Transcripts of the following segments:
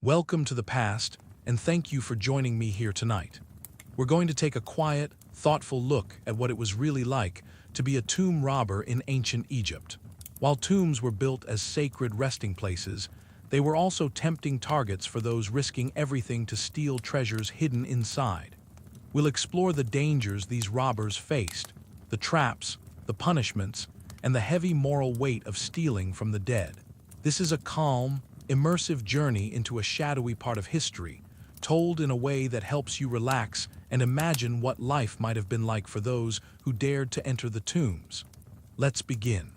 Welcome to the past, and thank you for joining me here tonight. We're going to take a quiet, thoughtful look at what it was really like to be a tomb robber in ancient Egypt. While tombs were built as sacred resting places, they were also tempting targets for those risking everything to steal treasures hidden inside. We'll explore the dangers these robbers faced, the traps, the punishments, and the heavy moral weight of stealing from the dead. This is a calm, immersive journey into a shadowy part of history, told in a way that helps you relax and imagine what life might have been like for those who dared to enter the tombs. Let's begin.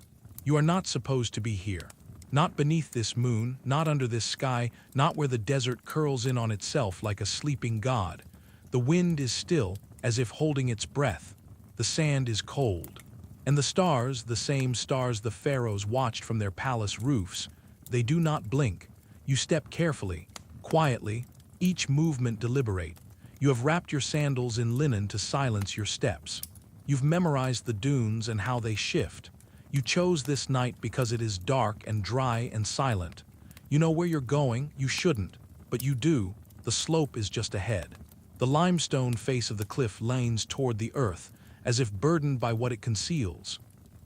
You are not supposed to be here. Not beneath this moon, not under this sky, not where the desert curls in on itself like a sleeping god. The wind is still, as if holding its breath. The sand is cold. And the stars, the same stars the pharaohs watched from their palace roofs, they do not blink. You step carefully, quietly, each movement deliberate. You have wrapped your sandals in linen to silence your steps. You've memorized the dunes and how they shift. You chose this night because it is dark and dry and silent. You know where you're going, you shouldn't, but you do. The slope is just ahead. The limestone face of the cliff leans toward the earth, as if burdened by what it conceals.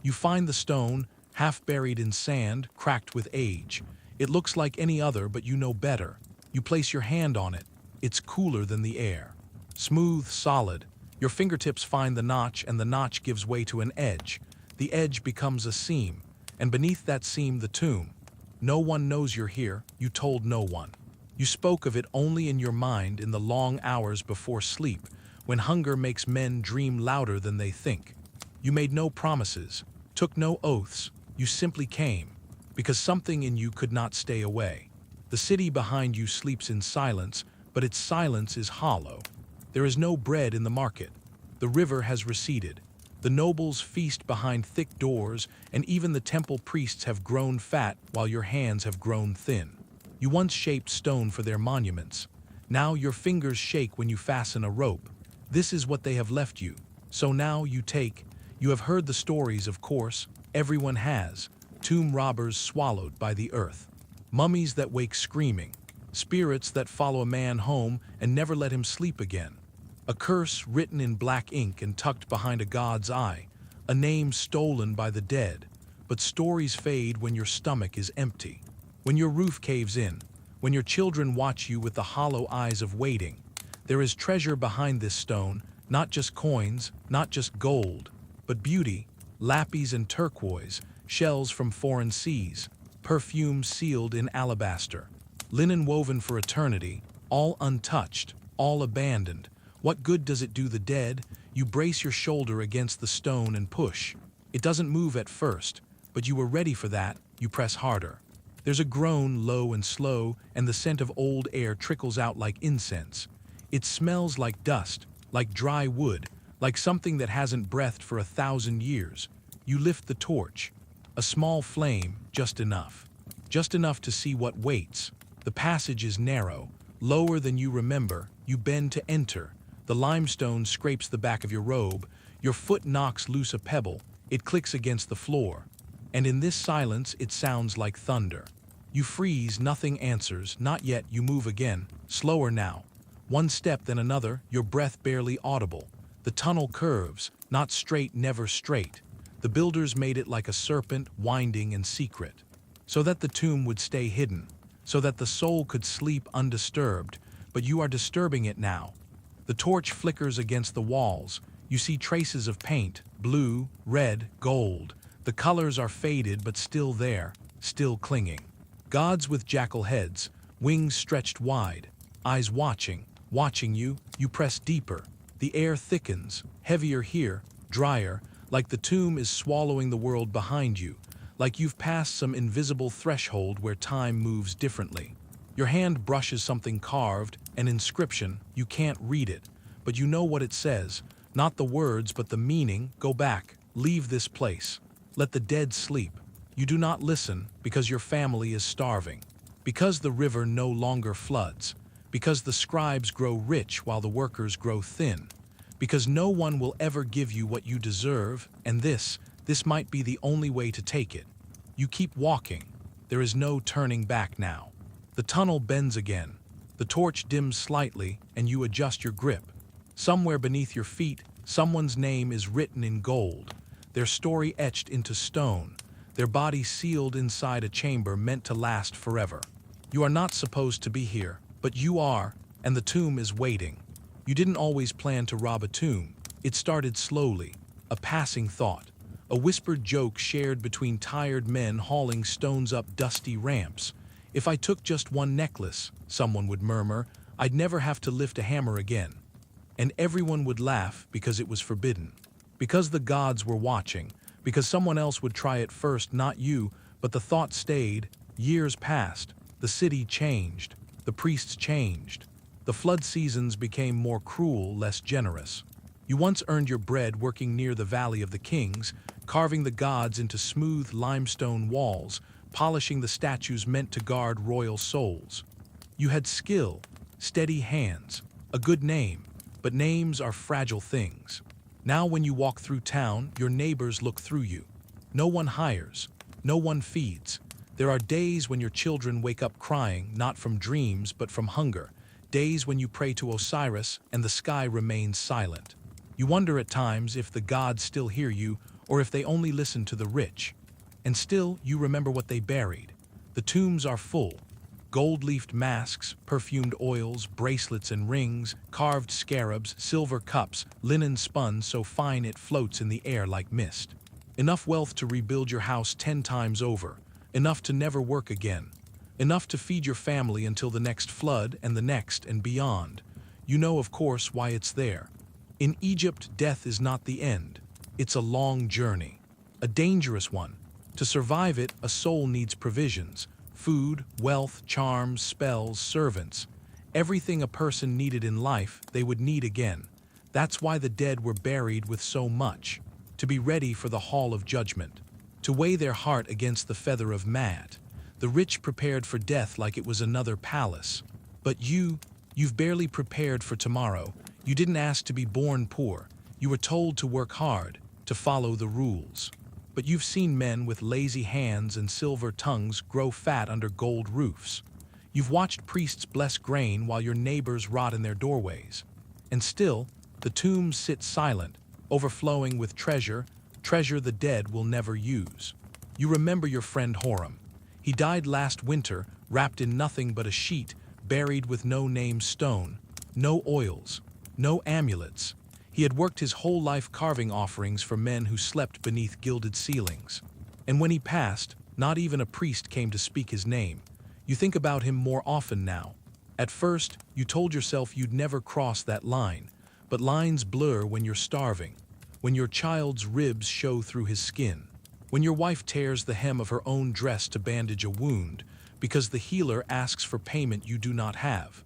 You find the stone, half buried in sand, cracked with age. It looks like any other, but you know better. You place your hand on it. It's cooler than the air. Smooth, solid. Your fingertips find the notch, and the notch gives way to an edge. The edge becomes a seam, and beneath that seam the tomb. No one knows you're here. You told no one. You spoke of it only in your mind in the long hours before sleep, when hunger makes men dream louder than they think. You made no promises, took no oaths. You simply came, because something in you could not stay away. The city behind you sleeps in silence, but its silence is hollow. There is no bread in the market. The river has receded. The nobles feast behind thick doors, and even the temple priests have grown fat while your hands have grown thin. You once shaped stone for their monuments. Now your fingers shake when you fasten a rope. This is what they have left you. So now you take. You have heard the stories, of course. Everyone has. Tomb robbers swallowed by the earth. Mummies that wake screaming. Spirits that follow a man home and never let him sleep again. A curse written in black ink and tucked behind a god's eye. A name stolen by the dead. But stories fade when your stomach is empty. When your roof caves in. When your children watch you with the hollow eyes of waiting. There is treasure behind this stone, not just coins, not just gold, but beauty, lapis and turquoise, shells from foreign seas, perfume sealed in alabaster, linen woven for eternity, all untouched, all abandoned. What good does it do the dead? You brace your shoulder against the stone and push. It doesn't move at first, but you were ready for that. You press harder. There's a groan, low and slow, and the scent of old air trickles out like incense. It smells like dust, like dry wood, like something that hasn't breathed for 1,000 years. You lift the torch. A small flame, just enough. Just enough to see what waits. The passage is narrow, lower than you remember. You bend to enter. The limestone scrapes the back of your robe. Your foot knocks loose a pebble. It clicks against the floor. And in this silence, it sounds like thunder. You freeze, nothing answers. Not yet. You move again, slower now. One step, then another, your breath barely audible. The tunnel curves, not straight, never straight. The builders made it like a serpent, winding and secret. So that the tomb would stay hidden. So that the soul could sleep undisturbed. But you are disturbing it now. The torch flickers against the walls. You see traces of paint, blue, red, gold. The colors are faded but still there, still clinging. Gods with jackal heads, wings stretched wide, eyes watching you. You press deeper. The air thickens, heavier here, drier, like the tomb is swallowing the world behind you, like you've passed some invisible threshold where time moves differently. Your hand brushes something carved, an inscription. You can't read it, but you know what it says. Not the words, but the meaning. Go back. Leave this place. Let the dead sleep. You do not listen because your family is starving. Because the river no longer floods. Because the scribes grow rich while the workers grow thin. Because no one will ever give you what you deserve, and this might be the only way to take it. You keep walking. There is no turning back now. The The tunnel bends again. The torch dims slightly, and you adjust your grip. Somewhere beneath your feet, someone's name is written in gold, their story etched into stone, their body sealed inside a chamber meant to last forever. You are not supposed to be here, but you are, and the tomb is waiting. You didn't always plan to rob a tomb. It started slowly, a passing thought, a whispered joke shared between tired men hauling stones up dusty ramps. If I took just one necklace, someone would murmur, I'd never have to lift a hammer again. And everyone would laugh because it was forbidden. Because the gods were watching, because someone else would try it first, not you, but the thought stayed. Years passed, the city changed, the priests changed. The flood seasons became more cruel, less generous. You once earned your bread working near the Valley of the Kings, carving the gods into smooth limestone walls, polishing the statues meant to guard royal souls. You had skill, steady hands, a good name, but names are fragile things. Now when you walk through town, your neighbors look through you. No one hires, no one feeds. There are days when your children wake up crying, not from dreams but from hunger. Days when you pray to Osiris and the sky remains silent. You wonder at times if the gods still hear you or if they only listen to the rich. And still, you remember what they buried. The tombs are full. Gold-leafed masks, perfumed oils, bracelets and rings, carved scarabs, silver cups, linen spun so fine it floats in the air like mist. Enough wealth to rebuild your house 10 times over. Enough to never work again. Enough to feed your family until the next flood and the next and beyond. You know, of course, why it's there. In Egypt, death is not the end. It's a long journey. A dangerous one. To survive it, a soul needs provisions. Food, wealth, charms, spells, servants. Everything a person needed in life, they would need again. That's why the dead were buried with so much. To be ready for the hall of judgment. To weigh their heart against the feather of Maat. The rich prepared for death like it was another palace. But you've barely prepared for tomorrow. You didn't ask to be born poor. You were told to work hard, to follow the rules. But you've seen men with lazy hands and silver tongues grow fat under gold roofs. You've watched priests bless grain while your neighbors rot in their doorways. And still, the tombs sit silent, overflowing with treasure the dead will never use. You remember your friend Horam. He died last winter, wrapped in nothing but a sheet, buried with no name stone, no oils, no amulets. He had worked his whole life carving offerings for men who slept beneath gilded ceilings. And when he passed, not even a priest came to speak his name. You think about him more often now. At first, you told yourself you'd never cross that line, but lines blur when you're starving, when your child's ribs show through his skin, when your wife tears the hem of her own dress to bandage a wound because the healer asks for payment you do not have.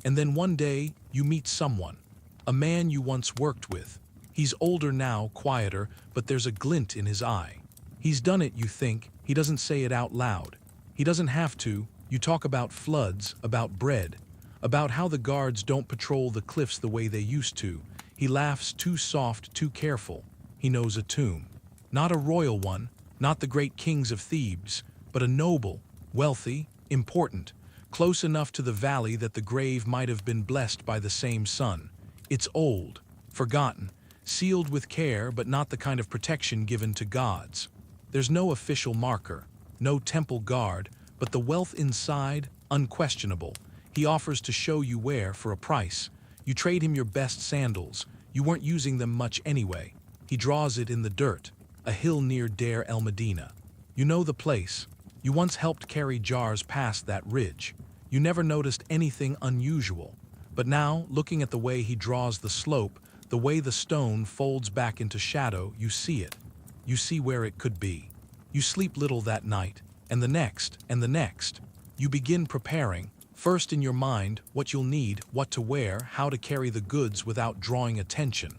And then one day, you meet someone. A man you once worked with. He's older now, quieter, but there's a glint in his eye. He's done it, you think. He doesn't say it out loud. He doesn't have to. You talk about floods, about bread, about how the guards don't patrol the cliffs the way they used to. He laughs, too soft, too careful. He knows a tomb. Not a royal one, not the great kings of Thebes, but a noble, wealthy, important, close enough to the valley that the grave might have been blessed by the same sun. It's old, forgotten, sealed with care, but not the kind of protection given to gods. There's no official marker, no temple guard, but the wealth inside, unquestionable. He offers to show you where for a price. You trade him your best sandals. You weren't using them much anyway. He draws it in the dirt, a hill near Deir el Medina. You know the place. You once helped carry jars past that ridge. You never noticed anything unusual. But now, looking at the way he draws the slope, the way the stone folds back into shadow, you see it. You see where it could be. You sleep little that night, and the next, and the next. You begin preparing, first in your mind, what you'll need, what to wear, how to carry the goods without drawing attention.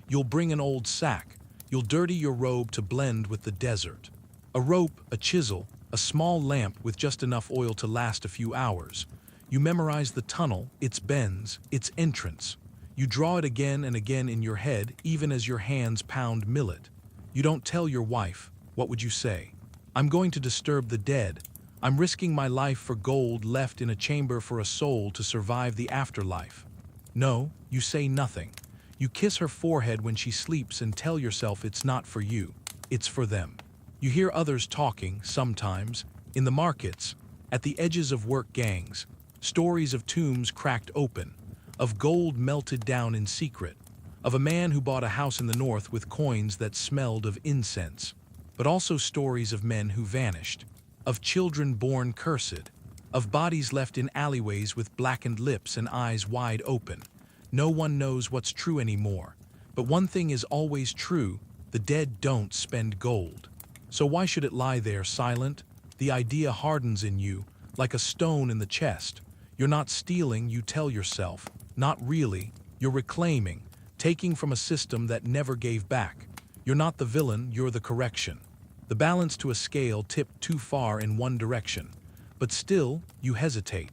You'll bring an old sack. You'll dirty your robe to blend with the desert. A rope, a chisel, a small lamp with just enough oil to last a few hours. You memorize the tunnel, its bends, its entrance. You draw it again and again in your head, even as your hands pound millet. You don't tell your wife. What would you say? I'm going to disturb the dead. I'm risking my life for gold left in a chamber for a soul to survive the afterlife. No, you say nothing. You kiss her forehead when she sleeps and tell yourself it's not for you, it's for them. You hear others talking, sometimes, in the markets, at the edges of work gangs, stories of tombs cracked open, of gold melted down in secret, of a man who bought a house in the north with coins that smelled of incense, but also stories of men who vanished, of children born cursed, of bodies left in alleyways with blackened lips and eyes wide open. No one knows what's true anymore, but one thing is always true: the dead don't spend gold. So why should it lie there silent? The idea hardens in you, like a stone in the chest. You're not stealing, you tell yourself. Not really. You're reclaiming, taking from a system that never gave back. You're not the villain, you're the correction. The balance to a scale tipped too far in one direction. But still, you hesitate.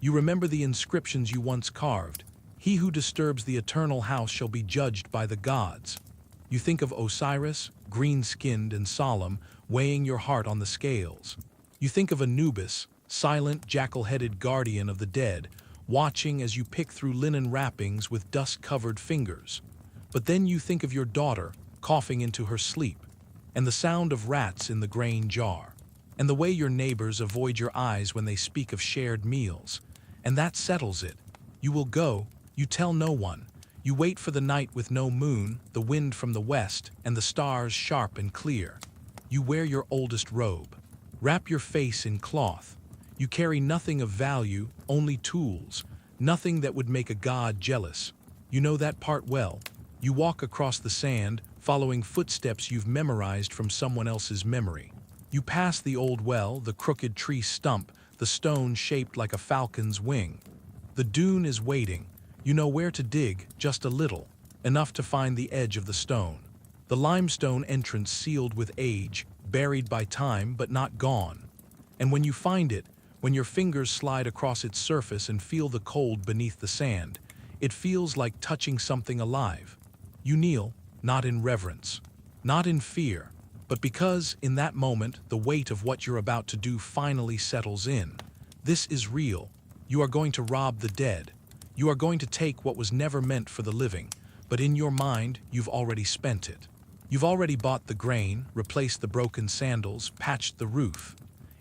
You remember the inscriptions you once carved. He who disturbs the eternal house shall be judged by the gods. You think of Osiris, green-skinned and solemn, weighing your heart on the scales. You think of Anubis, silent, jackal-headed guardian of the dead, watching as you pick through linen wrappings with dust-covered fingers. But then you think of your daughter, coughing into her sleep, and the sound of rats in the grain jar, and the way your neighbors avoid your eyes when they speak of shared meals. And that settles it. You will go, you tell no one. You wait for the night with no moon, the wind from the west, and the stars sharp and clear. You wear your oldest robe. Wrap your face in cloth. You carry nothing of value, only tools, nothing that would make a god jealous. You know that part well. You walk across the sand, following footsteps you've memorized from someone else's memory. You pass the old well, the crooked tree stump, the stone shaped like a falcon's wing. The dune is waiting. You know where to dig, just a little, enough to find the edge of the stone. The limestone entrance sealed with age, buried by time but not gone. And when you find it, when your fingers slide across its surface and feel the cold beneath the sand, it feels like touching something alive. You kneel, not in reverence, not in fear, but because, in that moment, the weight of what you're about to do finally settles in. This is real. You are going to rob the dead. You are going to take what was never meant for the living, but in your mind, you've already spent it. You've already bought the grain, replaced the broken sandals, patched the roof.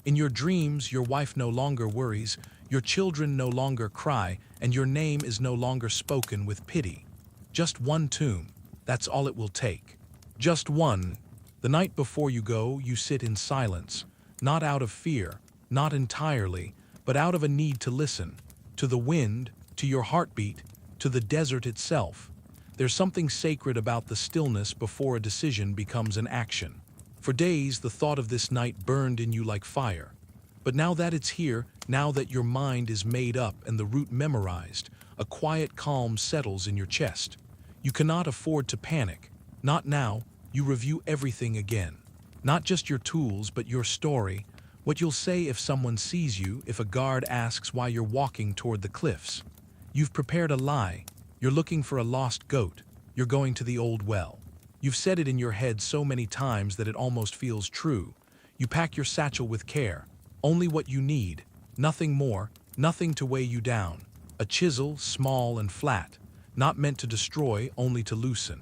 In your dreams, your wife no longer worries, your children no longer cry, and your name is no longer spoken with pity. Just one tomb, that's all it will take. Just one. The night before you go, you sit in silence, not out of fear, not entirely, but out of a need to listen, to the wind, to your heartbeat, to the desert itself. There's something sacred about the stillness before a decision becomes an action. For days, the thought of this night burned in you like fire. But now that it's here, now that your mind is made up and the route memorized, a quiet calm settles in your chest. You cannot afford to panic. Not now. You review everything again. Not just your tools, but your story. What you'll say if someone sees you, if a guard asks why you're walking toward the cliffs. You've prepared a lie. You're looking for a lost goat. You're going to the old well. You've said it in your head so many times that it almost feels true. You pack your satchel with care. Only what you need. Nothing more. Nothing to weigh you down. A chisel, small and flat. Not meant to destroy, only to loosen.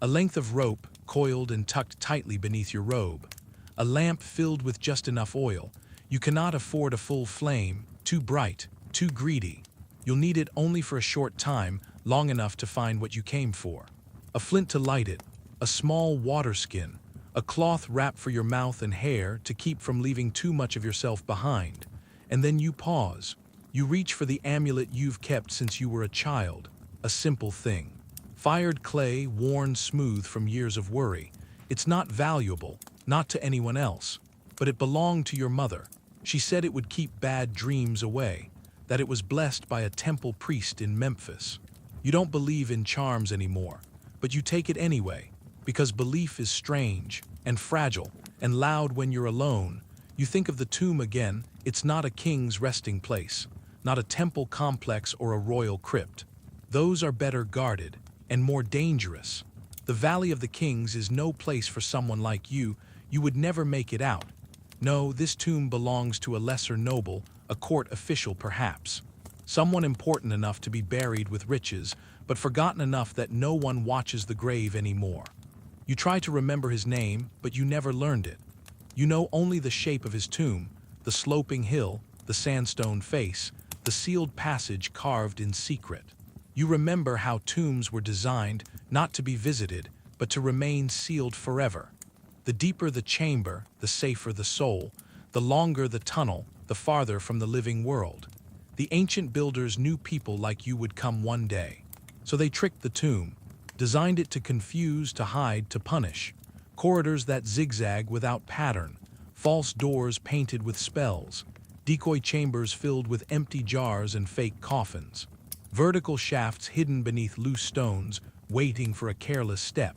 A length of rope, coiled and tucked tightly beneath your robe. A lamp filled with just enough oil. You cannot afford a full flame. Too bright. Too greedy. You'll need it only for a short time, long enough to find what you came for. A flint to light it, a small water skin, a cloth wrap for your mouth and hair to keep from leaving too much of yourself behind. And then you pause. You reach for the amulet you've kept since you were a child, a simple thing. Fired clay, worn smooth from years of worry. It's not valuable, not to anyone else, but it belonged to your mother. She said it would keep bad dreams away, that it was blessed by a temple priest in Memphis. You don't believe in charms anymore, but you take it anyway, because belief is strange and fragile and loud when you're alone. You think of the tomb again. It's not a king's resting place, not a temple complex or a royal crypt. Those are better guarded and more dangerous. The Valley of the Kings is no place for someone like you. You would never make it out. No, this tomb belongs to a lesser noble, a court official perhaps. Someone important enough to be buried with riches, but forgotten enough that no one watches the grave anymore. You try to remember his name, but you never learned it. You know only the shape of his tomb, the sloping hill, the sandstone face, the sealed passage carved in secret. You remember how tombs were designed not to be visited, but to remain sealed forever. The deeper the chamber, the safer the soul, the longer the tunnel, the farther from the living world. The ancient builders knew people like you would come one day. So they tricked the tomb, designed it to confuse, to hide, to punish. Corridors that zigzag without pattern, false doors painted with spells, decoy chambers filled with empty jars and fake coffins, vertical shafts hidden beneath loose stones, waiting for a careless step.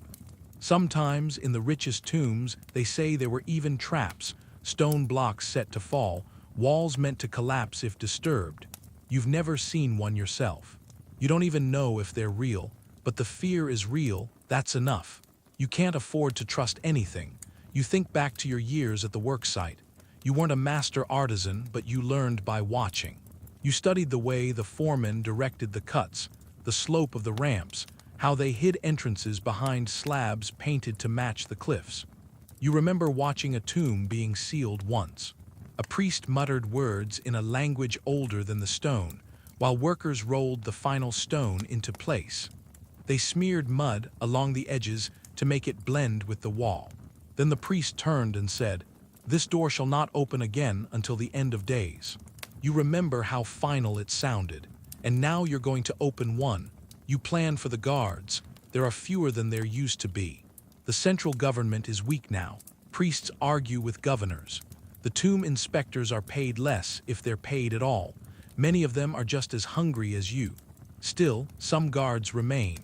Sometimes, in the richest tombs, they say there were even traps, stone blocks set to fall, walls meant to collapse if disturbed. You've never seen one yourself. You don't even know if they're real, but the fear is real, that's enough. You can't afford to trust anything. You think back to your years at the worksite. You weren't a master artisan, but you learned by watching. You studied the way the foreman directed the cuts, the slope of the ramps, how they hid entrances behind slabs painted to match the cliffs. You remember watching a tomb being sealed once. A priest muttered words in a language older than the stone, while workers rolled the final stone into place. They smeared mud along the edges to make it blend with the wall. Then the priest turned and said, "This door shall not open again until the end of days." You remember how final it sounded, and now you're going to open one. You plan for the guards. There are fewer than there used to be. The central government is weak now. Priests argue with governors. The tomb inspectors are paid less, if they're paid at all. Many of them are just as hungry as you. Still, some guards remain.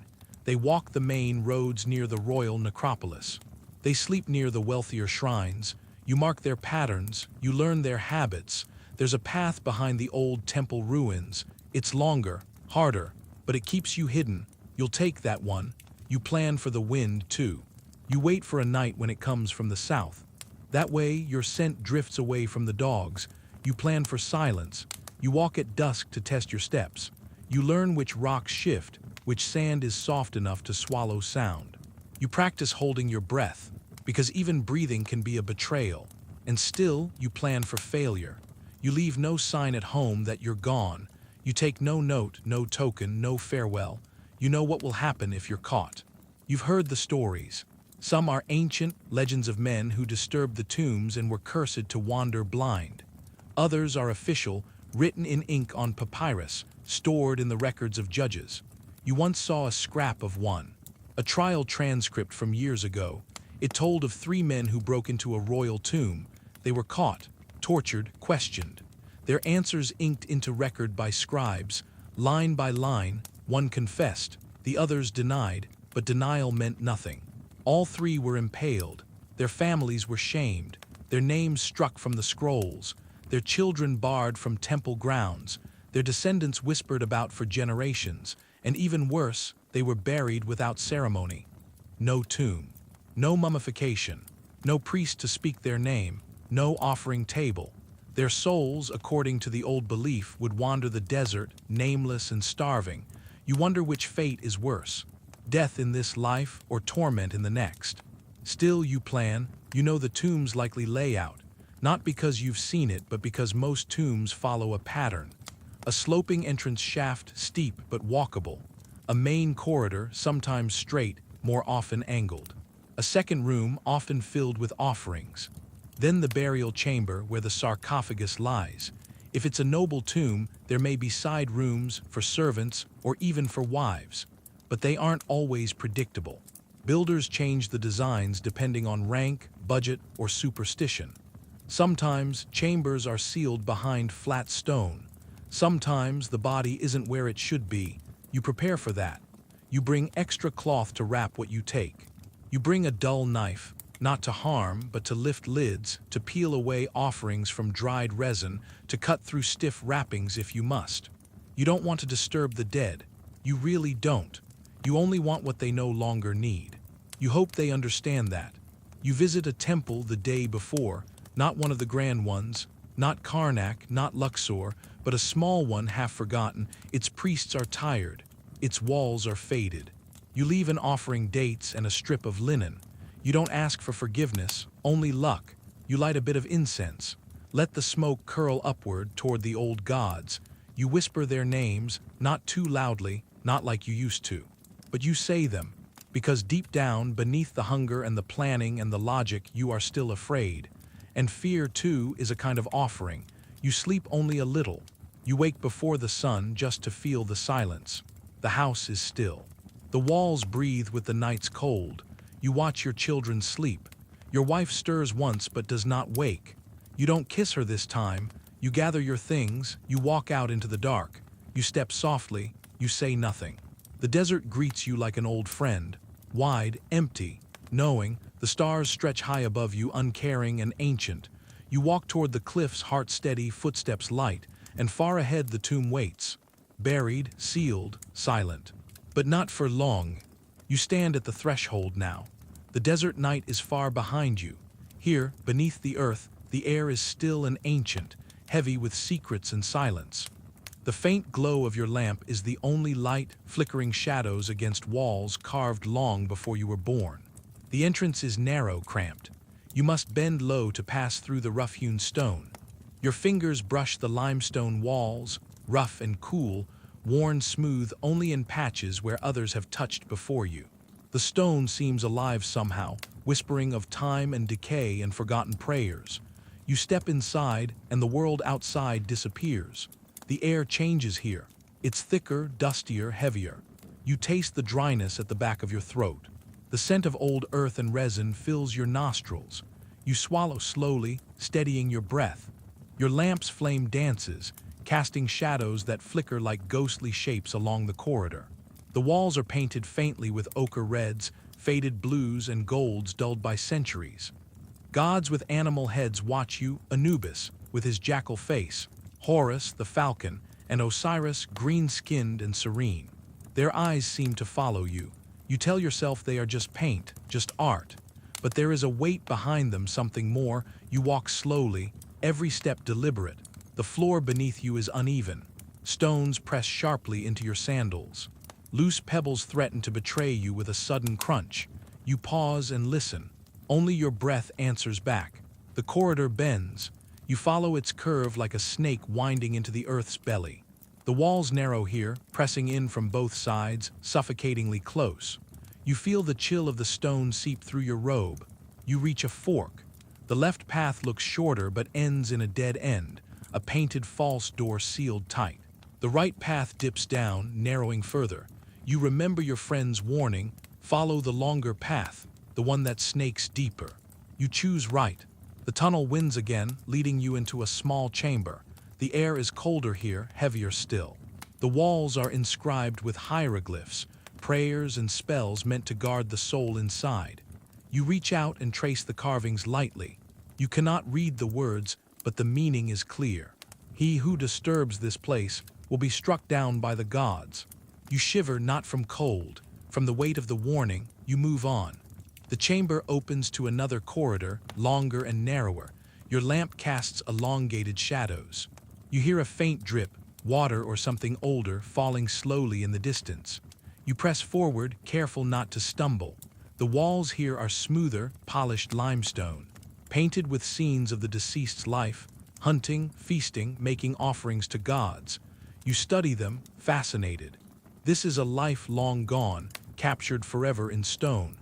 They walk the main roads near the royal necropolis. They sleep near the wealthier shrines. You mark their patterns, you learn their habits. There's a path behind the old temple ruins. It's longer, harder, but it keeps you hidden. You'll take that one. You plan for the wind, too. You wait for a night when it comes from the south. That way, your scent drifts away from the dogs. You plan for silence. You walk at dusk to test your steps. You learn which rocks shift, which sand is soft enough to swallow sound. You practice holding your breath, because even breathing can be a betrayal. And still, you plan for failure. You leave no sign at home that you're gone. You take no note, no token, no farewell. You know what will happen if you're caught. You've heard the stories. Some are ancient legends of men who disturbed the tombs and were cursed to wander blind. Others are official, written in ink on papyrus, stored in the records of judges. You once saw a scrap of one, a trial transcript from years ago. It told of 3 men who broke into a royal tomb. They were caught, tortured, questioned. Their answers inked into record by scribes. Line by line, one confessed, the others denied, but denial meant nothing. All 3 were impaled. Their families were shamed. Their names struck from the scrolls. Their children barred from temple grounds. Their descendants whispered about for generations. And even worse, they were buried without ceremony. No tomb. No mummification. No priest to speak their name. No offering table. Their souls, according to the old belief, would wander the desert, nameless and starving. You wonder which fate is worse, death in this life or torment in the next. Still you plan, you know the tomb's likely layout, not because you've seen it, but because most tombs follow a pattern. A sloping entrance shaft, steep but walkable. A main corridor, sometimes straight, more often angled. A second room, often filled with offerings. Then the burial chamber where the sarcophagus lies. If it's a noble tomb, there may be side rooms for servants or even for wives. But they aren't always predictable. Builders change the designs depending on rank, budget, or superstition. Sometimes chambers are sealed behind flat stone. Sometimes the body isn't where it should be. You prepare for that. You bring extra cloth to wrap what you take. You bring a dull knife, not to harm, but to lift lids, to peel away offerings from dried resin, to cut through stiff wrappings if you must. You don't want to disturb the dead. You really don't. You only want what they no longer need. You hope they understand that. You visit a temple the day before, Not one of the grand ones, not Karnak, not Luxor, but a small one half forgotten. Its priests are tired, its walls are faded. You leave an offering, dates and a strip of linen. You don't ask for forgiveness, only luck. You light a bit of incense. Let the smoke curl upward toward the old gods. You whisper their names, not too loudly, not like you used to. But you say them, because deep down, beneath the hunger and the planning and the logic, you are still afraid. And fear, too, is a kind of offering. You sleep only a little. You wake before the sun just to feel the silence. The house is still. The walls breathe with the night's cold. You watch your children sleep. Your wife stirs once but does not wake. You don't kiss her this time. You gather your things, you walk out into the dark. You step softly, you say nothing. The desert greets you like an old friend, wide, empty, knowing. The stars stretch high above you, uncaring and ancient. You walk toward the cliffs, heart steady, footsteps light, and far ahead the tomb waits. Buried, sealed, silent. But not for long. You stand at the threshold now. The desert night is far behind you. Here, beneath the earth, the air is still and ancient, heavy with secrets and silence. The faint glow of your lamp is the only light, flickering shadows against walls carved long before you were born. The entrance is narrow, cramped. You must bend low to pass through the rough-hewn stone. Your fingers brush the limestone walls, rough and cool, worn smooth only in patches where others have touched before you. The stone seems alive somehow, whispering of time and decay and forgotten prayers. You step inside, and the world outside disappears. The air changes here. It's thicker, dustier, heavier. You taste the dryness at the back of your throat. The scent of old earth and resin fills your nostrils. You swallow slowly, steadying your breath. Your lamp's flame dances, casting shadows that flicker like ghostly shapes along the corridor. The walls are painted faintly with ochre reds, faded blues, and golds dulled by centuries. Gods with animal heads watch you, Anubis, with his jackal face, Horus, the falcon, and Osiris, green-skinned and serene. Their eyes seem to follow you. You tell yourself they are just paint, just art. But there is a weight behind them, something more. You walk slowly, every step deliberate. The floor beneath you is uneven. Stones press sharply into your sandals. Loose pebbles threaten to betray you with a sudden crunch. You pause and listen. Only your breath answers back. The corridor bends. You follow its curve like a snake winding into the earth's belly. The walls narrow here, pressing in from both sides, suffocatingly close. You feel the chill of the stone seep through your robe. You reach a fork. The left path looks shorter but ends in a dead end, a painted false door sealed tight. The right path dips down, narrowing further. You remember your friend's warning, follow the longer path, the one that snakes deeper. You choose right. The tunnel winds again, leading you into a small chamber. The air is colder here, heavier still. The walls are inscribed with hieroglyphs, prayers and spells meant to guard the soul inside. You reach out and trace the carvings lightly. You cannot read the words, but the meaning is clear. He who disturbs this place will be struck down by the gods. You shiver not from cold, from the weight of the warning. You move on. The chamber opens to another corridor, longer and narrower. Your lamp casts elongated shadows. You hear a faint drip, water or something older falling slowly in the distance. You press forward, careful not to stumble. The walls here are smoother, polished limestone, painted with scenes of the deceased's life, hunting, feasting, making offerings to gods. You study them, fascinated. This is a life long gone, captured forever in stone.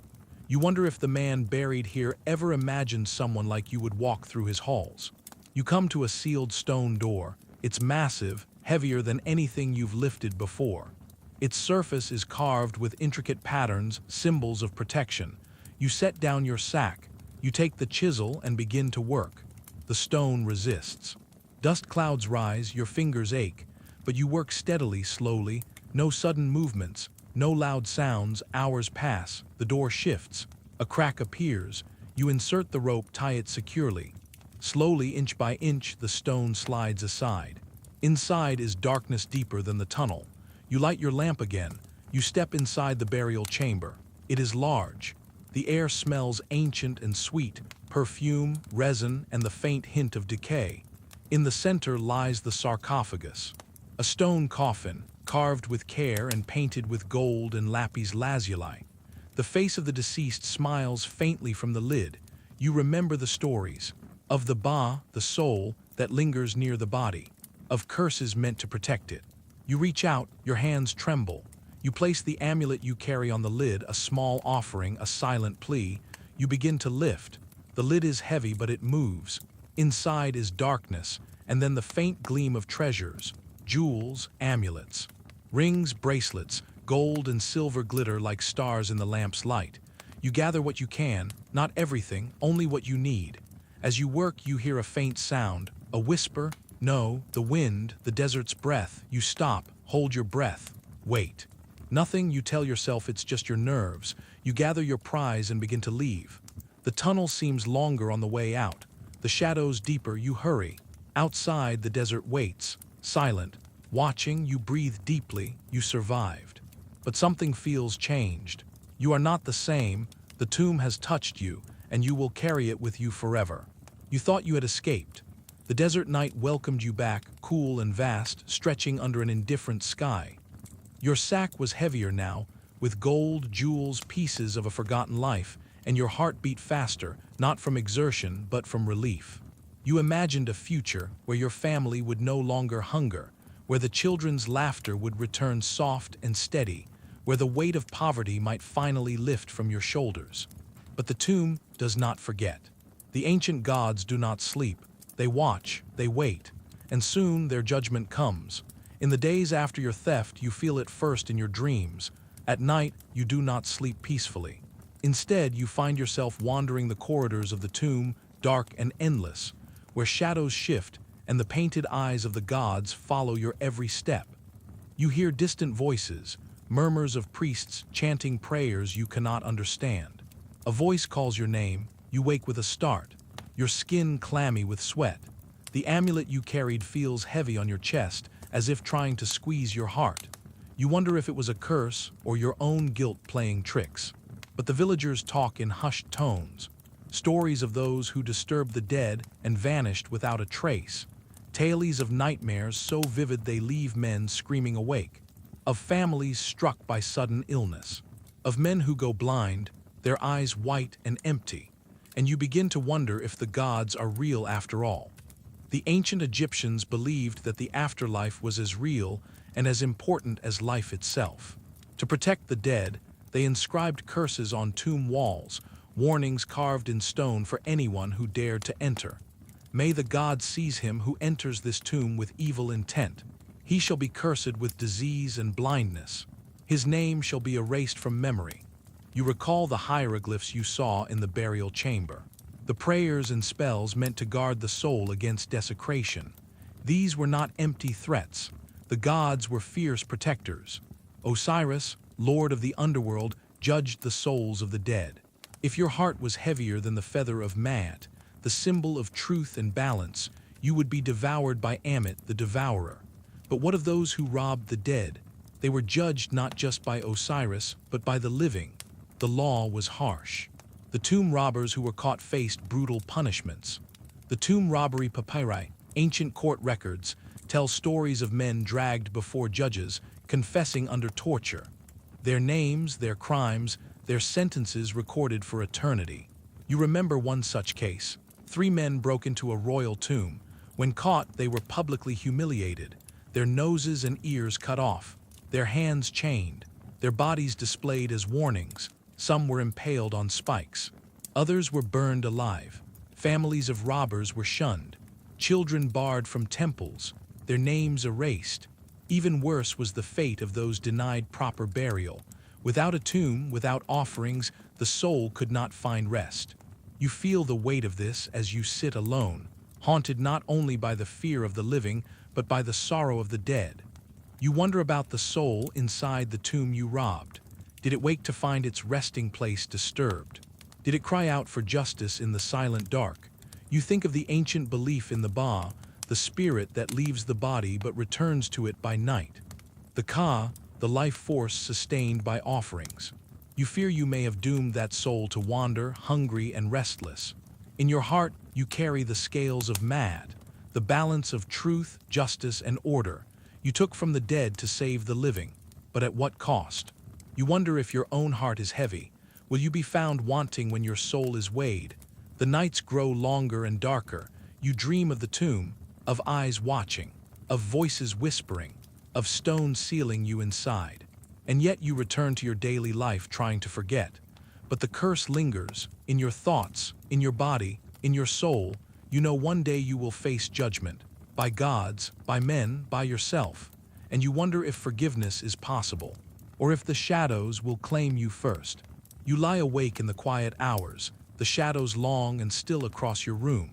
You wonder if the man buried here ever imagined someone like you would walk through his halls. You come to a sealed stone door. It's massive, heavier than anything you've lifted before. Its surface is carved with intricate patterns, symbols of protection. You set down your sack. You take the chisel and begin to work. The stone resists. Dust clouds rise, your fingers ache, but you work steadily, slowly, no sudden movements. No loud sounds. Hours pass. The door shifts. A crack appears. You insert the rope, tie it securely. Slowly, inch by inch, the stone slides aside. Inside is darkness deeper than the tunnel. You light your lamp again. You step inside the burial chamber. It is large. The air smells ancient and sweet. perfume, resin, and the faint hint of decay. In the center lies the sarcophagus, a stone coffin, carved with care and painted with gold and lapis lazuli. The face of the deceased smiles faintly from the lid. You remember the stories of the Ba, the soul, that lingers near the body, of curses meant to protect it. You reach out, your hands tremble. You place the amulet you carry on the lid, a small offering, a silent plea. You begin to lift. The lid is heavy, but it moves. Inside is darkness, and then the faint gleam of treasures, jewels, amulets, rings, bracelets, gold and silver glitter like stars in the lamp's light. You gather what you can, not everything, only what you need. As you work, you hear a faint sound, a whisper, no, the wind, the desert's breath. You stop, hold your breath, wait. Nothing, you tell yourself it's just your nerves. You gather your prize and begin to leave. The tunnel seems longer on the way out. The shadows deeper, you hurry. Outside, the desert waits, silent. Watching, you breathe deeply, you survived. But something feels changed. You are not the same, the tomb has touched you, and you will carry it with you forever. You thought you had escaped. The desert night welcomed you back, cool and vast, stretching under an indifferent sky. Your sack was heavier now, with gold, jewels, pieces of a forgotten life, and your heart beat faster, not from exertion, but from relief. You imagined a future where your family would no longer hunger, where the children's laughter would return soft and steady, where the weight of poverty might finally lift from your shoulders. But the tomb does not forget. The ancient gods do not sleep. They watch, they wait, and soon their judgment comes. In the days after your theft, you feel it first in your dreams. At night, you do not sleep peacefully. Instead, you find yourself wandering the corridors of the tomb, dark and endless, where shadows shift and the painted eyes of the gods follow your every step. You hear distant voices, murmurs of priests chanting prayers you cannot understand. A voice calls your name, you wake with a start, your skin clammy with sweat. The amulet you carried feels heavy on your chest, as if trying to squeeze your heart. You wonder if it was a curse or your own guilt playing tricks. But the villagers talk in hushed tones, stories of those who disturbed the dead and vanished without a trace, tales of nightmares so vivid they leave men screaming awake, of families struck by sudden illness, of men who go blind, their eyes white and empty, and you begin to wonder if the gods are real after all. The ancient Egyptians believed that the afterlife was as real and as important as life itself. To protect the dead, they inscribed curses on tomb walls, warnings carved in stone for anyone who dared to enter. May the gods seize him who enters this tomb with evil intent. He shall be cursed with disease and blindness. His name shall be erased from memory. You recall the hieroglyphs you saw in the burial chamber. The prayers and spells meant to guard the soul against desecration. These were not empty threats. The gods were fierce protectors. Osiris, lord of the underworld, judged the souls of the dead. If your heart was heavier than the feather of Maat, the symbol of truth and balance, you would be devoured by Ammit, the devourer. But what of those who robbed the dead? They were judged not just by Osiris, but by the living. The law was harsh. The tomb robbers who were caught faced brutal punishments. The tomb robbery papyri, ancient court records, tell stories of men dragged before judges, confessing under torture. Their names, their crimes, their sentences recorded for eternity. You remember one such case. 3 men broke into a royal tomb. When caught, they were publicly humiliated, their noses and ears cut off, their hands chained, their bodies displayed as warnings. Some were impaled on spikes. Others were burned alive. Families of robbers were shunned. Children barred from temples, their names erased. Even worse was the fate of those denied proper burial. Without a tomb, without offerings, the soul could not find rest. You feel the weight of this as you sit alone, haunted not only by the fear of the living, but by the sorrow of the dead. You wonder about the soul inside the tomb you robbed. Did it wake to find its resting place disturbed? Did it cry out for justice in the silent dark? You think of the ancient belief in the Ba, the spirit that leaves the body but returns to it by night. The Ka, the life force sustained by offerings. You fear you may have doomed that soul to wander, hungry and restless. In your heart, you carry the scales of mad, the balance of truth, justice, and order. You took from the dead to save the living, but at what cost? You wonder if your own heart is heavy. Will you be found wanting when your soul is weighed? The nights grow longer and darker. You dream of the tomb, of eyes watching, of voices whispering, of stones sealing you inside. And yet you return to your daily life trying to forget. But the curse lingers, in your thoughts, in your body, in your soul. You know one day you will face judgment, by gods, by men, by yourself. And you wonder if forgiveness is possible, or if the shadows will claim you first. You lie awake in the quiet hours, the shadows long and still across your room.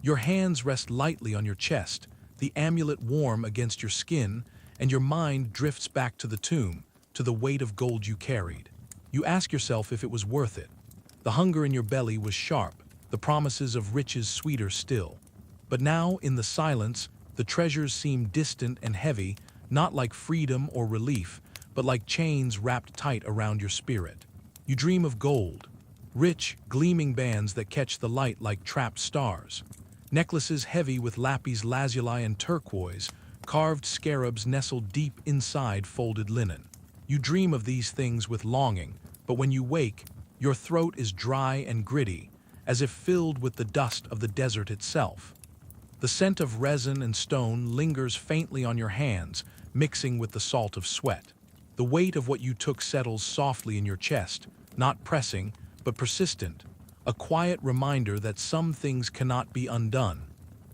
Your hands rest lightly on your chest, the amulet warm against your skin, and your mind drifts back to the tomb, to the weight of gold you carried. You ask yourself if it was worth it. The hunger in your belly was sharp, the promises of riches sweeter still. But now, in the silence, the treasures seem distant and heavy, not like freedom or relief, but like chains wrapped tight around your spirit. You dream of gold, rich, gleaming bands that catch the light like trapped stars, necklaces heavy with lapis lazuli and turquoise, carved scarabs nestled deep inside folded linen. You dream of these things with longing, but when you wake, your throat is dry and gritty, as if filled with the dust of the desert itself. The scent of resin and stone lingers faintly on your hands, mixing with the salt of sweat. The weight of what you took settles softly in your chest, not pressing, but persistent, a quiet reminder that some things cannot be undone.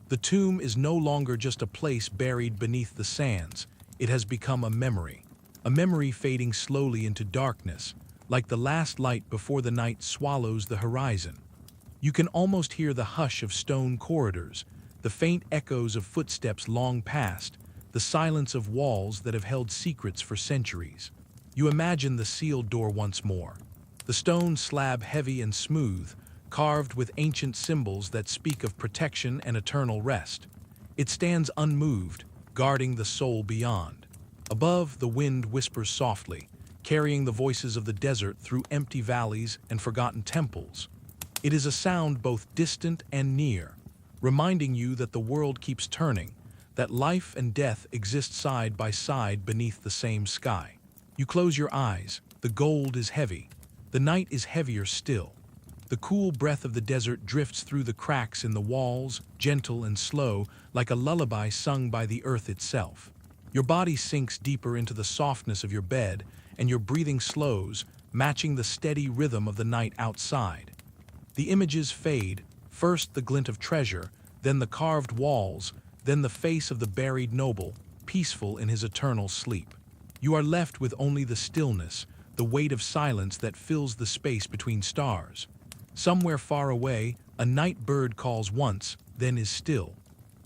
The tomb is no longer just a place buried beneath the sands. It has become a memory fading slowly into darkness, like the last light before the night swallows the horizon. You can almost hear the hush of stone corridors, the faint echoes of footsteps long past, the silence of walls that have held secrets for centuries. You imagine the sealed door once more, the stone slab heavy and smooth, carved with ancient symbols that speak of protection and eternal rest. It stands unmoved, guarding the soul beyond. Above, the wind whispers softly, carrying the voices of the desert through empty valleys and forgotten temples. It is a sound both distant and near, reminding you that the world keeps turning, that life and death exist side by side beneath the same sky. You close your eyes, the gold is heavy, the night is heavier still. The cool breath of the desert drifts through the cracks in the walls, gentle and slow, like a lullaby sung by the earth itself. Your body sinks deeper into the softness of your bed, and your breathing slows, matching the steady rhythm of the night outside. The images fade, first the glint of treasure, then the carved walls, then the face of the buried noble, peaceful in his eternal sleep. You are left with only the stillness, the weight of silence that fills the space between stars. Somewhere far away, a night bird calls once, then is still.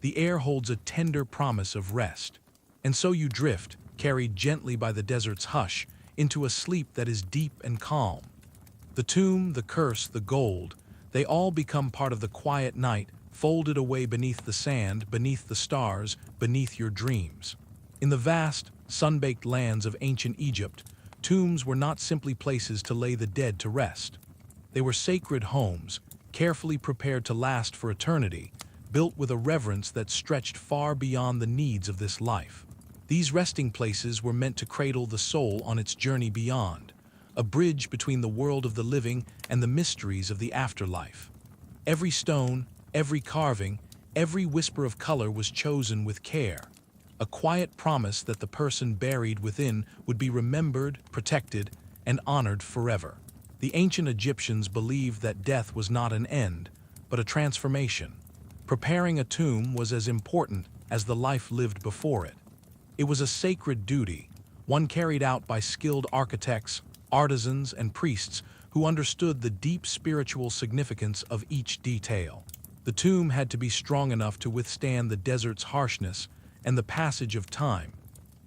The air holds a tender promise of rest. And so you drift, carried gently by the desert's hush, into a sleep that is deep and calm. The tomb, the curse, the gold, they all become part of the quiet night, folded away beneath the sand, beneath the stars, beneath your dreams. In the vast, sun-baked lands of ancient Egypt, tombs were not simply places to lay the dead to rest. They were sacred homes, carefully prepared to last for eternity, built with a reverence that stretched far beyond the needs of this life. These resting places were meant to cradle the soul on its journey beyond, a bridge between the world of the living and the mysteries of the afterlife. Every stone, every carving, every whisper of color was chosen with care, a quiet promise that the person buried within would be remembered, protected, and honored forever. The ancient Egyptians believed that death was not an end, but a transformation. Preparing a tomb was as important as the life lived before it. It was a sacred duty, one carried out by skilled architects, artisans, and priests who understood the deep spiritual significance of each detail. The tomb had to be strong enough to withstand the desert's harshness and the passage of time,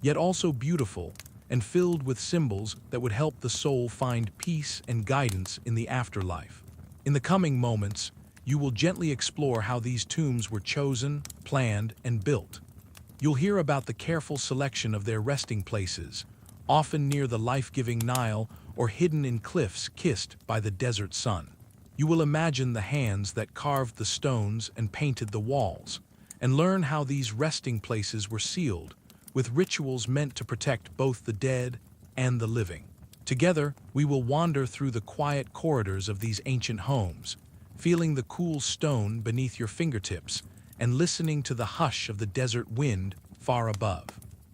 yet also beautiful and filled with symbols that would help the soul find peace and guidance in the afterlife. In the coming moments, you will gently explore how these tombs were chosen, planned, and built. You'll hear about the careful selection of their resting places, often near the life-giving Nile or hidden in cliffs kissed by the desert sun. You will imagine the hands that carved the stones and painted the walls, and learn how these resting places were sealed, with rituals meant to protect both the dead and the living. Together, we will wander through the quiet corridors of these ancient homes, feeling the cool stone beneath your fingertips and listening to the hush of the desert wind far above.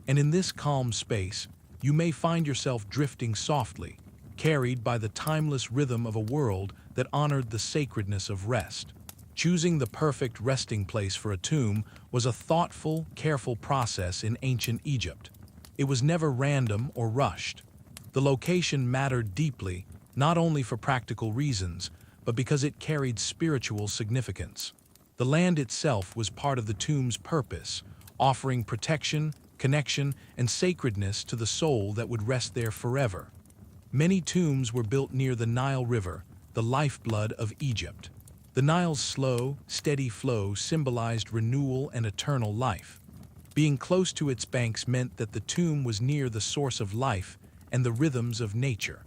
And in this calm space, you may find yourself drifting softly, carried by the timeless rhythm of a world that honored the sacredness of rest. Choosing the perfect resting place for a tomb was a thoughtful, careful process in ancient Egypt. It was never random or rushed. The location mattered deeply, not only for practical reasons, but because it carried spiritual significance. The land itself was part of the tomb's purpose, offering protection, connection, and sacredness to the soul that would rest there forever. Many tombs were built near the Nile River, the lifeblood of Egypt. The Nile's slow, steady flow symbolized renewal and eternal life. Being close to its banks meant that the tomb was near the source of life and the rhythms of nature.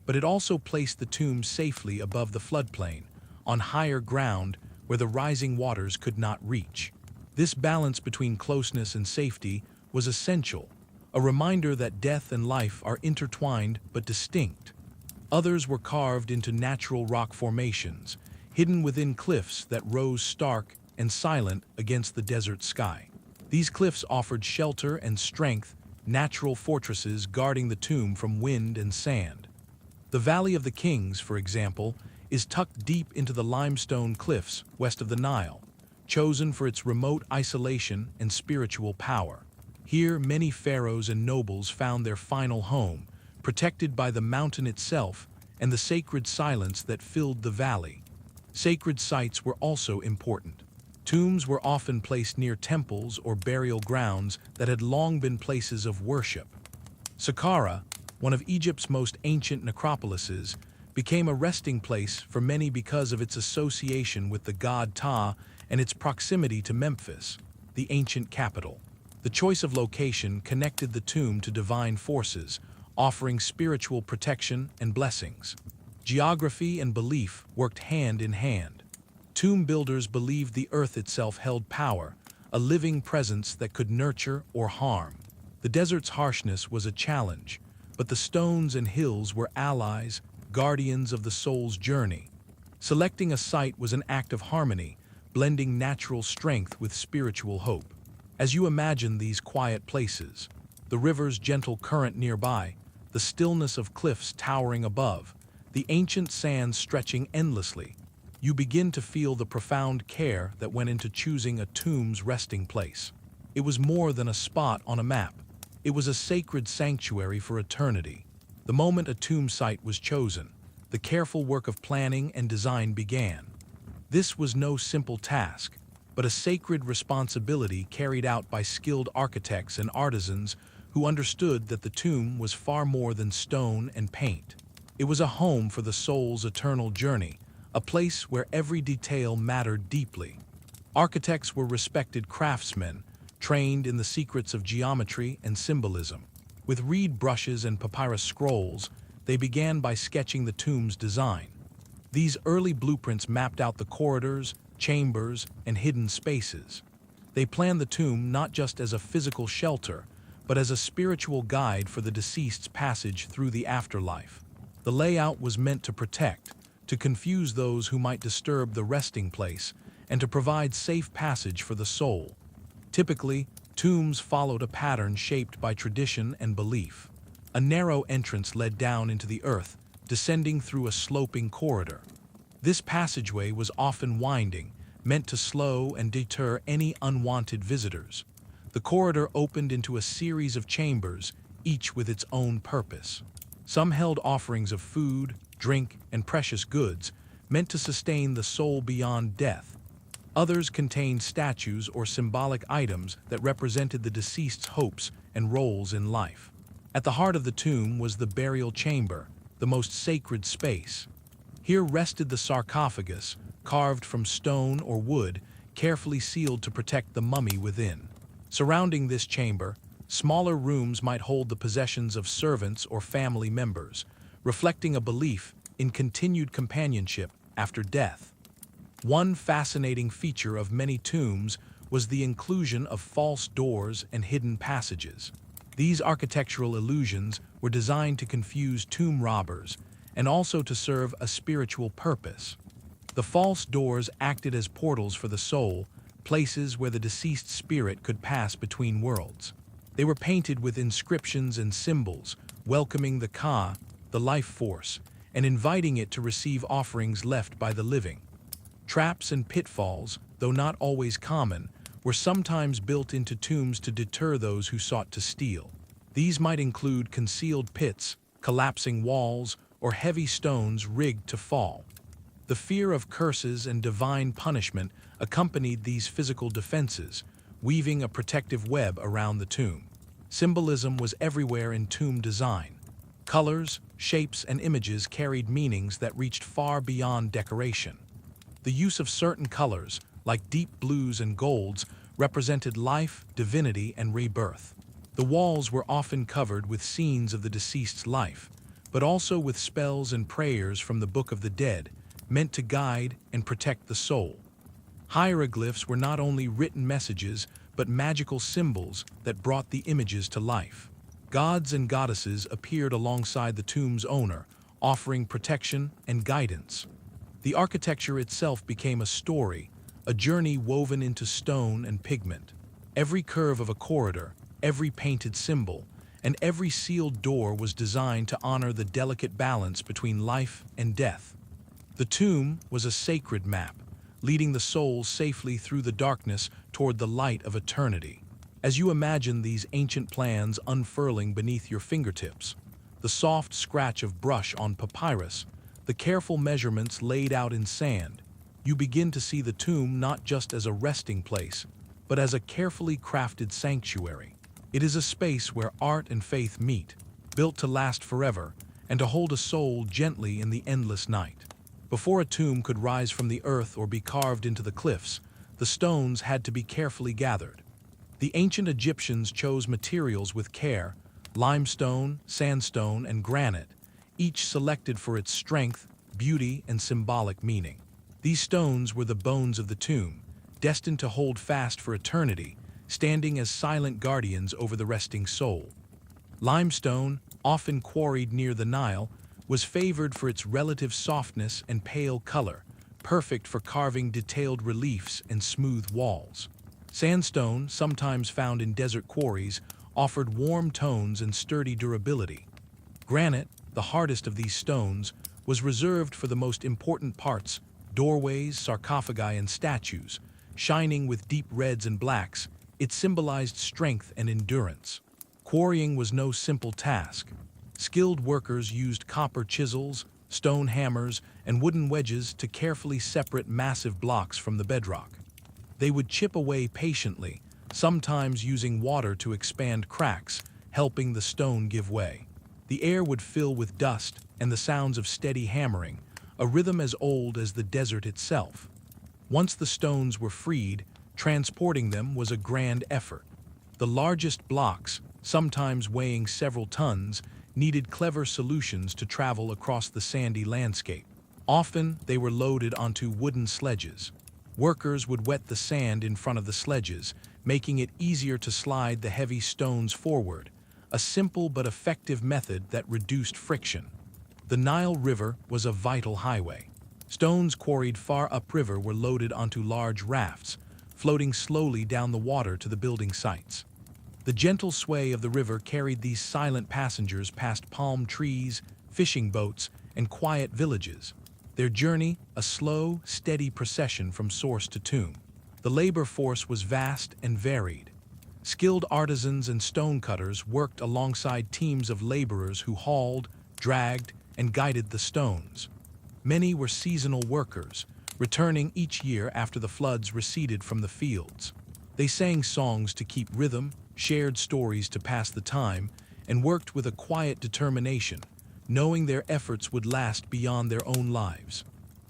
But it also placed the tomb safely above the floodplain, on higher ground where the rising waters could not reach. This balance between closeness and safety was essential, a reminder that death and life are intertwined but distinct. Others were carved into natural rock formations, hidden within cliffs that rose stark and silent against the desert sky. These cliffs offered shelter and strength, natural fortresses guarding the tomb from wind and sand. The Valley of the Kings, for example, is tucked deep into the limestone cliffs west of the Nile, chosen for its remote isolation and spiritual power. Here, many pharaohs and nobles found their final home, protected by the mountain itself and the sacred silence that filled the valley. Sacred sites were also important. Tombs were often placed near temples or burial grounds that had long been places of worship. Saqqara, one of Egypt's most ancient necropolises, became a resting place for many because of its association with the god Ptah and its proximity to Memphis, the ancient capital. The choice of location connected the tomb to divine forces, offering spiritual protection and blessings. Geography and belief worked hand in hand. Tomb builders believed the earth itself held power, a living presence that could nurture or harm. The desert's harshness was a challenge, but the stones and hills were allies, guardians of the soul's journey. Selecting a site was an act of harmony, blending natural strength with spiritual hope. As you imagine these quiet places, the river's gentle current nearby, the stillness of cliffs towering above, the ancient sands stretching endlessly, you begin to feel the profound care that went into choosing a tomb's resting place. It was more than a spot on a map. It was a sacred sanctuary for eternity. The moment a tomb site was chosen, the careful work of planning and design began. This was no simple task, but a sacred responsibility carried out by skilled architects and artisans who understood that the tomb was far more than stone and paint. It was a home for the soul's eternal journey, a place where every detail mattered deeply. Architects were respected craftsmen, trained in the secrets of geometry and symbolism. With reed brushes and papyrus scrolls, they began by sketching the tomb's design. These early blueprints mapped out the corridors, chambers, and hidden spaces. They planned the tomb not just as a physical shelter, but as a spiritual guide for the deceased's passage through the afterlife. The layout was meant to protect, to confuse those who might disturb the resting place, and to provide safe passage for the soul. Typically, tombs followed a pattern shaped by tradition and belief. A narrow entrance led down into the earth, descending through a sloping corridor. This passageway was often winding, meant to slow and deter any unwanted visitors. The corridor opened into a series of chambers, each with its own purpose. Some held offerings of food, drink, and precious goods, meant to sustain the soul beyond death. Others contained statues or symbolic items that represented the deceased's hopes and roles in life. At the heart of the tomb was the burial chamber, the most sacred space. Here rested the sarcophagus, carved from stone or wood, carefully sealed to protect the mummy within. Surrounding this chamber, smaller rooms might hold the possessions of servants or family members, reflecting a belief in continued companionship after death. One fascinating feature of many tombs was the inclusion of false doors and hidden passages. These architectural illusions were designed to confuse tomb robbers and also to serve a spiritual purpose. The false doors acted as portals for the soul, places where the deceased spirit could pass between worlds. They were painted with inscriptions and symbols, welcoming the Ka, the life force, and inviting it to receive offerings left by the living. Traps and pitfalls, though not always common, were sometimes built into tombs to deter those who sought to steal. These might include concealed pits, collapsing walls, or heavy stones rigged to fall. The fear of curses and divine punishment accompanied these physical defenses, weaving a protective web around the tomb. Symbolism was everywhere in tomb design. Colors, shapes, and images carried meanings that reached far beyond decoration. The use of certain colors, like deep blues and golds, represented life, divinity, and rebirth. The walls were often covered with scenes of the deceased's life, but also with spells and prayers from the Book of the Dead, meant to guide and protect the soul. Hieroglyphs were not only written messages, but magical symbols that brought the images to life. Gods and goddesses appeared alongside the tomb's owner, offering protection and guidance. The architecture itself became a story, a journey woven into stone and pigment. Every curve of a corridor, every painted symbol, and every sealed door was designed to honor the delicate balance between life and death. The tomb was a sacred map, leading the soul safely through the darkness toward the light of eternity. As you imagine these ancient plans unfurling beneath your fingertips, the soft scratch of brush on papyrus, the careful measurements laid out in sand, you begin to see the tomb not just as a resting place, but as a carefully crafted sanctuary. It is a space where art and faith meet, built to last forever and to hold a soul gently in the endless night. Before a tomb could rise from the earth or be carved into the cliffs, the stones had to be carefully gathered. The ancient Egyptians chose materials with care: limestone, sandstone, and granite, each selected for its strength, beauty, and symbolic meaning. These stones were the bones of the tomb, destined to hold fast for eternity, standing as silent guardians over the resting soul. Limestone, often quarried near the Nile, was favored for its relative softness and pale color, perfect for carving detailed reliefs and smooth walls. Sandstone, sometimes found in desert quarries, offered warm tones and sturdy durability. Granite, the hardest of these stones, was reserved for the most important parts: doorways, sarcophagi, and statues. Shining with deep reds and blacks, it symbolized strength and endurance. Quarrying was no simple task. Skilled workers used copper chisels, stone hammers, and wooden wedges to carefully separate massive blocks from the bedrock. They would chip away patiently, sometimes using water to expand cracks, helping the stone give way. The air would fill with dust and the sounds of steady hammering, a rhythm as old as the desert itself. Once the stones were freed, transporting them was a grand effort. The largest blocks, sometimes weighing several tons, needed clever solutions to travel across the sandy landscape. Often, they were loaded onto wooden sledges. Workers would wet the sand in front of the sledges, making it easier to slide the heavy stones forward, a simple but effective method that reduced friction. The Nile River was a vital highway. Stones quarried far upriver were loaded onto large rafts, floating slowly down the water to the building sites. The gentle sway of the river carried these silent passengers past palm trees, fishing boats, and quiet villages. Their journey, a slow, steady procession from source to tomb. The labor force was vast and varied. Skilled artisans and stonecutters worked alongside teams of laborers who hauled, dragged, and guided the stones. Many were seasonal workers, returning each year after the floods receded from the fields. They sang songs to keep rhythm, shared stories to pass the time, and worked with a quiet determination, knowing their efforts would last beyond their own lives.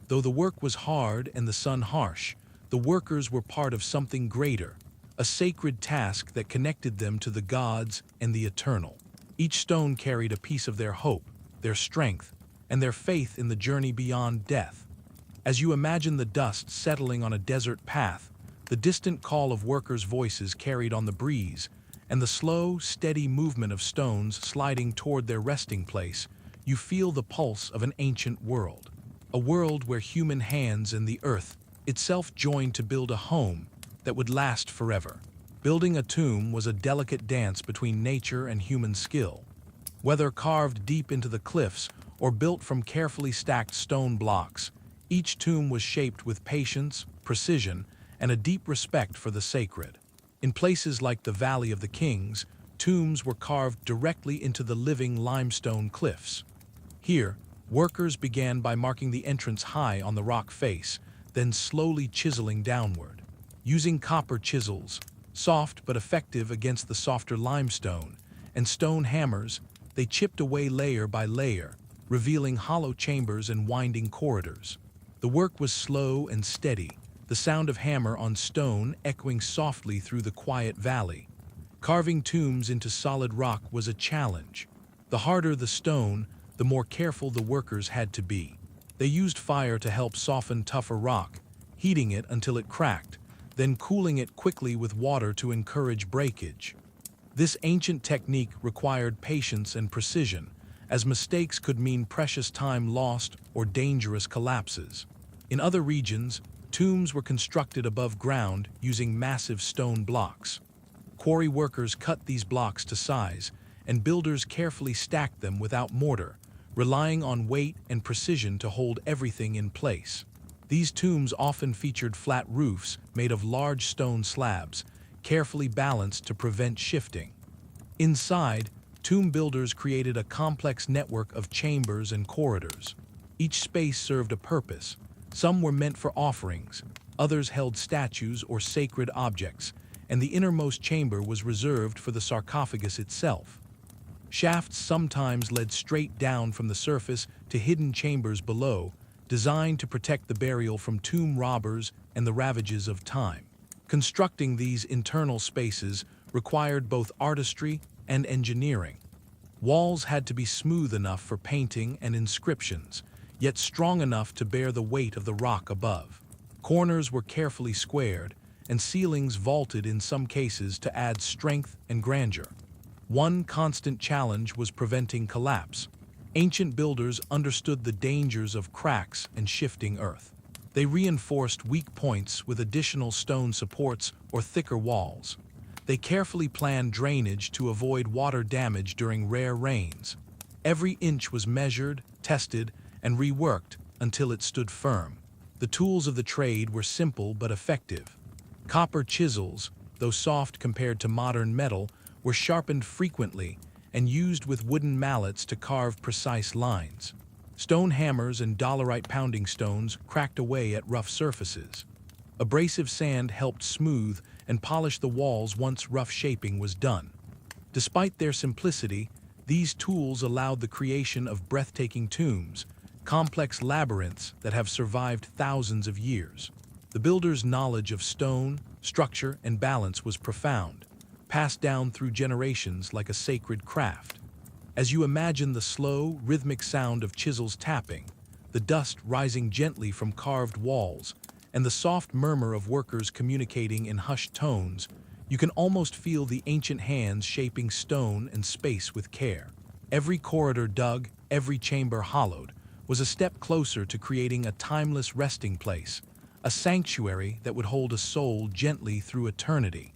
Though the work was hard and the sun harsh, the workers were part of something greater, a sacred task that connected them to the gods and the eternal. Each stone carried a piece of their hope, their strength, and their faith in the journey beyond death. As you imagine the dust settling on a desert path, the distant call of workers' voices carried on the breeze, and the slow, steady movement of stones sliding toward their resting place, you feel the pulse of an ancient world. A world where human hands and the earth itself joined to build a home that would last forever. Building a tomb was a delicate dance between nature and human skill. Whether carved deep into the cliffs or built from carefully stacked stone blocks, each tomb was shaped with patience, precision, and a deep respect for the sacred. In places like the Valley of the Kings, tombs were carved directly into the living limestone cliffs. Here, workers began by marking the entrance high on the rock face, then slowly chiseling downward. Using copper chisels, soft but effective against the softer limestone, and stone hammers, they chipped away layer by layer, revealing hollow chambers and winding corridors. The work was slow and steady, the sound of hammer on stone echoing softly through the quiet valley. Carving tombs into solid rock was a challenge. The harder the stone, the more careful the workers had to be. They used fire to help soften tougher rock, heating it until it cracked, then cooling it quickly with water to encourage breakage. This ancient technique required patience and precision, as mistakes could mean precious time lost or dangerous collapses. In other regions, tombs were constructed above ground using massive stone blocks. Quarry workers cut these blocks to size, and builders carefully stacked them without mortar, relying on weight and precision to hold everything in place. These tombs often featured flat roofs made of large stone slabs, carefully balanced to prevent shifting. Inside, tomb builders created a complex network of chambers and corridors. Each space served a purpose. Some were meant for offerings, others held statues or sacred objects, and the innermost chamber was reserved for the sarcophagus itself. Shafts sometimes led straight down from the surface to hidden chambers below, designed to protect the burial from tomb robbers and the ravages of time. Constructing these internal spaces required both artistry and engineering. Walls had to be smooth enough for painting and inscriptions, yet strong enough to bear the weight of the rock above. Corners were carefully squared, and ceilings vaulted in some cases to add strength and grandeur. One constant challenge was preventing collapse. Ancient builders understood the dangers of cracks and shifting earth. They reinforced weak points with additional stone supports or thicker walls. They carefully planned drainage to avoid water damage during rare rains. Every inch was measured, tested, and reworked until it stood firm. The tools of the trade were simple but effective. Copper chisels, though soft compared to modern metal, were sharpened frequently and used with wooden mallets to carve precise lines. Stone hammers and dolerite pounding stones cracked away at rough surfaces. Abrasive sand helped smooth and polish the walls once rough shaping was done. Despite their simplicity, these tools allowed the creation of breathtaking tombs, complex labyrinths that have survived thousands of years. The builder's knowledge of stone, structure, and balance was profound, passed down through generations like a sacred craft. As you imagine the slow, rhythmic sound of chisels tapping, the dust rising gently from carved walls, and the soft murmur of workers communicating in hushed tones, you can almost feel the ancient hands shaping stone and space with care. Every corridor dug, every chamber hollowed, was a step closer to creating a timeless resting place, a sanctuary that would hold a soul gently through eternity.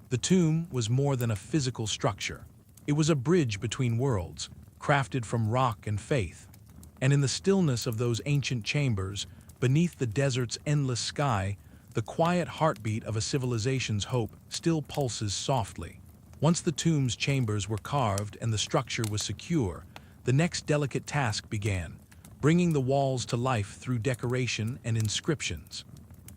The tomb was more than a physical structure. It was a bridge between worlds, crafted from rock and faith. And in the stillness of those ancient chambers, beneath the desert's endless sky, the quiet heartbeat of a civilization's hope still pulses softly. Once the tomb's chambers were carved and the structure was secure, the next delicate task began, bringing the walls to life through decoration and inscriptions.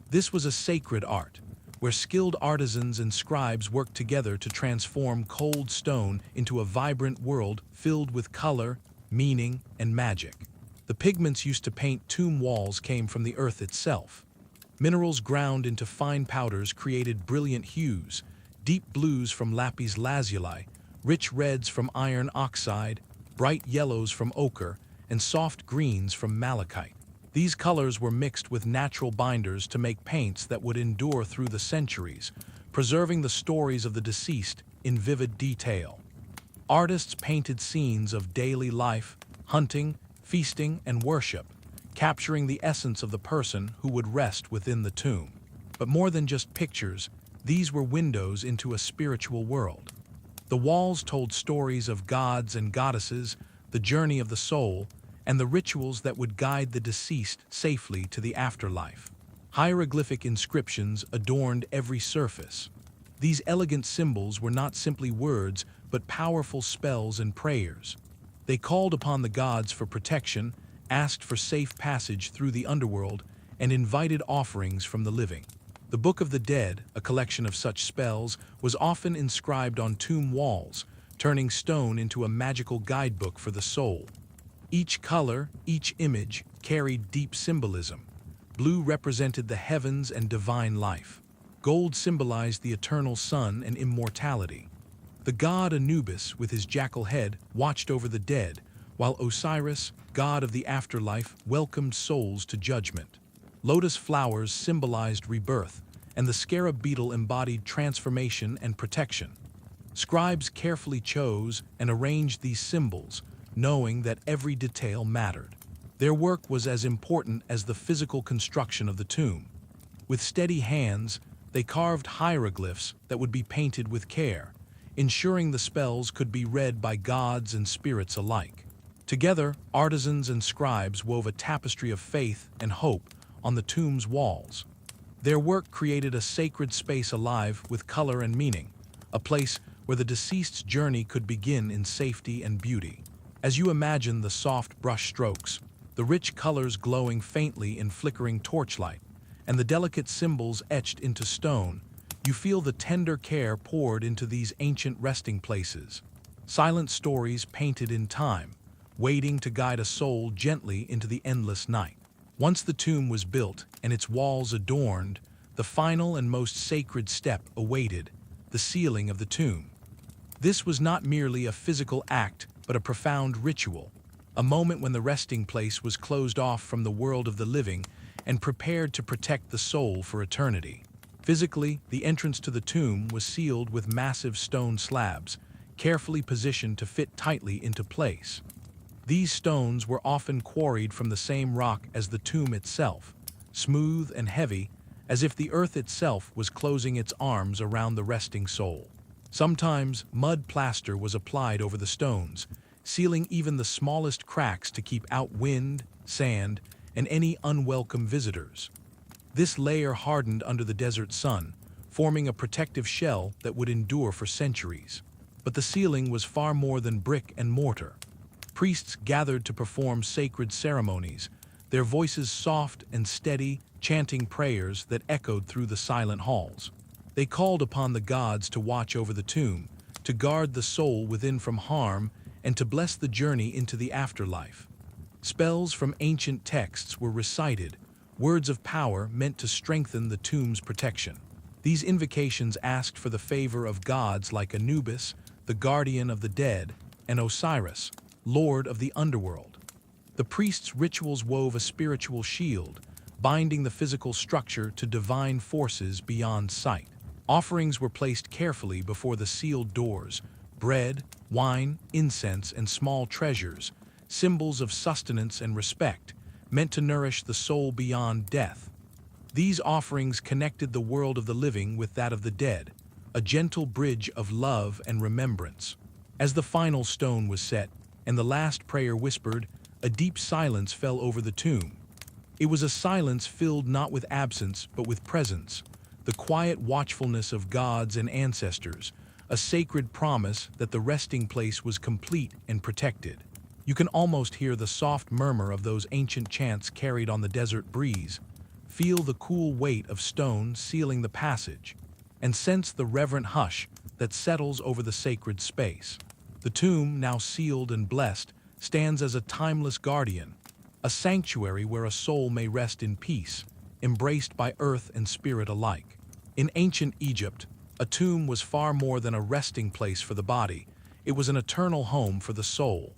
This was a sacred art, where skilled artisans and scribes worked together to transform cold stone into a vibrant world filled with color, meaning, and magic. The pigments used to paint tomb walls came from the earth itself. Minerals ground into fine powders created brilliant hues, deep blues from lapis lazuli, rich reds from iron oxide, bright yellows from ochre, and soft greens from malachite. These colors were mixed with natural binders to make paints that would endure through the centuries, preserving the stories of the deceased in vivid detail. Artists painted scenes of daily life, hunting, feasting, and worship, capturing the essence of the person who would rest within the tomb. But more than just pictures, these were windows into a spiritual world. The walls told stories of gods and goddesses, the journey of the soul, and the rituals that would guide the deceased safely to the afterlife. Hieroglyphic inscriptions adorned every surface. These elegant symbols were not simply words, but powerful spells and prayers. They called upon the gods for protection, asked for safe passage through the underworld, and invited offerings from the living. The Book of the Dead, a collection of such spells, was often inscribed on tomb walls, turning stone into a magical guidebook for the soul. Each color, each image, carried deep symbolism. Blue represented the heavens and divine life. Gold symbolized the eternal sun and immortality. The god Anubis, with his jackal head, watched over the dead, while Osiris, god of the afterlife, welcomed souls to judgment. Lotus flowers symbolized rebirth, and the scarab beetle embodied transformation and protection. Scribes carefully chose and arranged these symbols, knowing that every detail mattered. Their work was as important as the physical construction of the tomb. With steady hands, they carved hieroglyphs that would be painted with care, ensuring the spells could be read by gods and spirits alike. Together, artisans and scribes wove a tapestry of faith and hope on the tomb's walls. Their work created a sacred space alive with color and meaning, a place where the deceased's journey could begin in safety and beauty. As you imagine the soft brush strokes, the rich colors glowing faintly in flickering torchlight, and the delicate symbols etched into stone, you feel the tender care poured into these ancient resting places. Silent stories painted in time, waiting to guide a soul gently into the endless night. Once the tomb was built and its walls adorned, the final and most sacred step awaited: the sealing of the tomb. This was not merely a physical act, but a profound ritual, a moment when the resting place was closed off from the world of the living and prepared to protect the soul for eternity. Physically, the entrance to the tomb was sealed with massive stone slabs, carefully positioned to fit tightly into place. These stones were often quarried from the same rock as the tomb itself, smooth and heavy, as if the earth itself was closing its arms around the resting soul. Sometimes mud plaster was applied over the stones, sealing even the smallest cracks to keep out wind, sand, and any unwelcome visitors. This layer hardened under the desert sun, forming a protective shell that would endure for centuries. But the ceiling was far more than brick and mortar. Priests gathered to perform sacred ceremonies, their voices soft and steady, chanting prayers that echoed through the silent halls. They called upon the gods to watch over the tomb, to guard the soul within from harm, and to bless the journey into the afterlife. Spells from ancient texts were recited, words of power meant to strengthen the tomb's protection. These invocations asked for the favor of gods like Anubis, the guardian of the dead, and Osiris, lord of the underworld. The priests' rituals wove a spiritual shield, binding the physical structure to divine forces beyond sight. Offerings were placed carefully before the sealed doors: bread, wine, incense, and small treasures, symbols of sustenance and respect, meant to nourish the soul beyond death. These offerings connected the world of the living with that of the dead, a gentle bridge of love and remembrance. As the final stone was set, and the last prayer whispered, a deep silence fell over the tomb. It was a silence filled not with absence, but with presence, the quiet watchfulness of gods and ancestors, a sacred promise that the resting place was complete and protected. You can almost hear the soft murmur of those ancient chants carried on the desert breeze, feel the cool weight of stone sealing the passage, and sense the reverent hush that settles over the sacred space. The tomb, now sealed and blessed, stands as a timeless guardian, a sanctuary where a soul may rest in peace, embraced by earth and spirit alike. In ancient Egypt, a tomb was far more than a resting place for the body. It was an eternal home for the soul.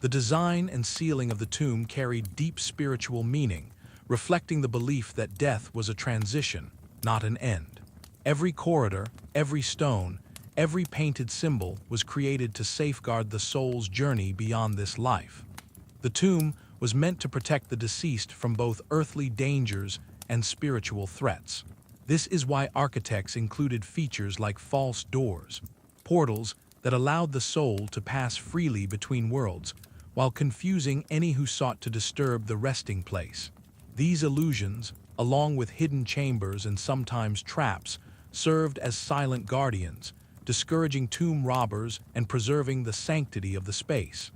The design and sealing of the tomb carried deep spiritual meaning, reflecting the belief that death was a transition, not an end. Every corridor, every stone, every painted symbol was created to safeguard the soul's journey beyond this life. The tomb was meant to protect the deceased from both earthly dangers and spiritual threats. This is why architects included features like false doors, portals that allowed the soul to pass freely between worlds, while confusing any who sought to disturb the resting place. These illusions, along with hidden chambers and sometimes traps, served as silent guardians, discouraging tomb robbers and preserving the sanctity of the space.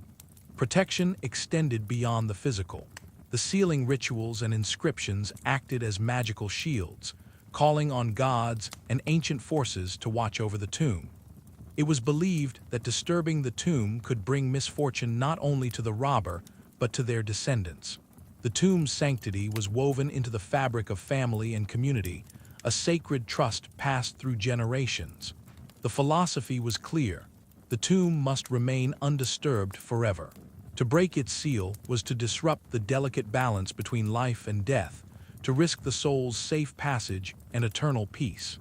Protection extended beyond the physical. The sealing rituals and inscriptions acted as magical shields, calling on gods and ancient forces to watch over the tomb. It was believed that disturbing the tomb could bring misfortune not only to the robber, but to their descendants. The tomb's sanctity was woven into the fabric of family and community, a sacred trust passed through generations. The philosophy was clear: the tomb must remain undisturbed forever. To break its seal was to disrupt the delicate balance between life and death, to risk the soul's safe passage and eternal peace.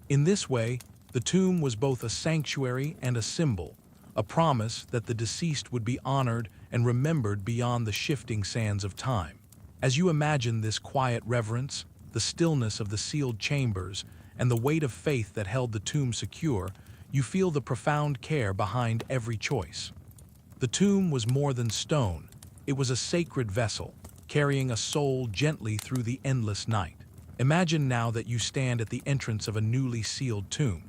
In this way, the tomb was both a sanctuary and a symbol, a promise that the deceased would be honored and remembered beyond the shifting sands of time. As you imagine this quiet reverence, the stillness of the sealed chambers, and the weight of faith that held the tomb secure, you feel the profound care behind every choice. The tomb was more than stone. It was a sacred vessel, carrying a soul gently through the endless night. Imagine now that you stand at the entrance of a newly sealed tomb.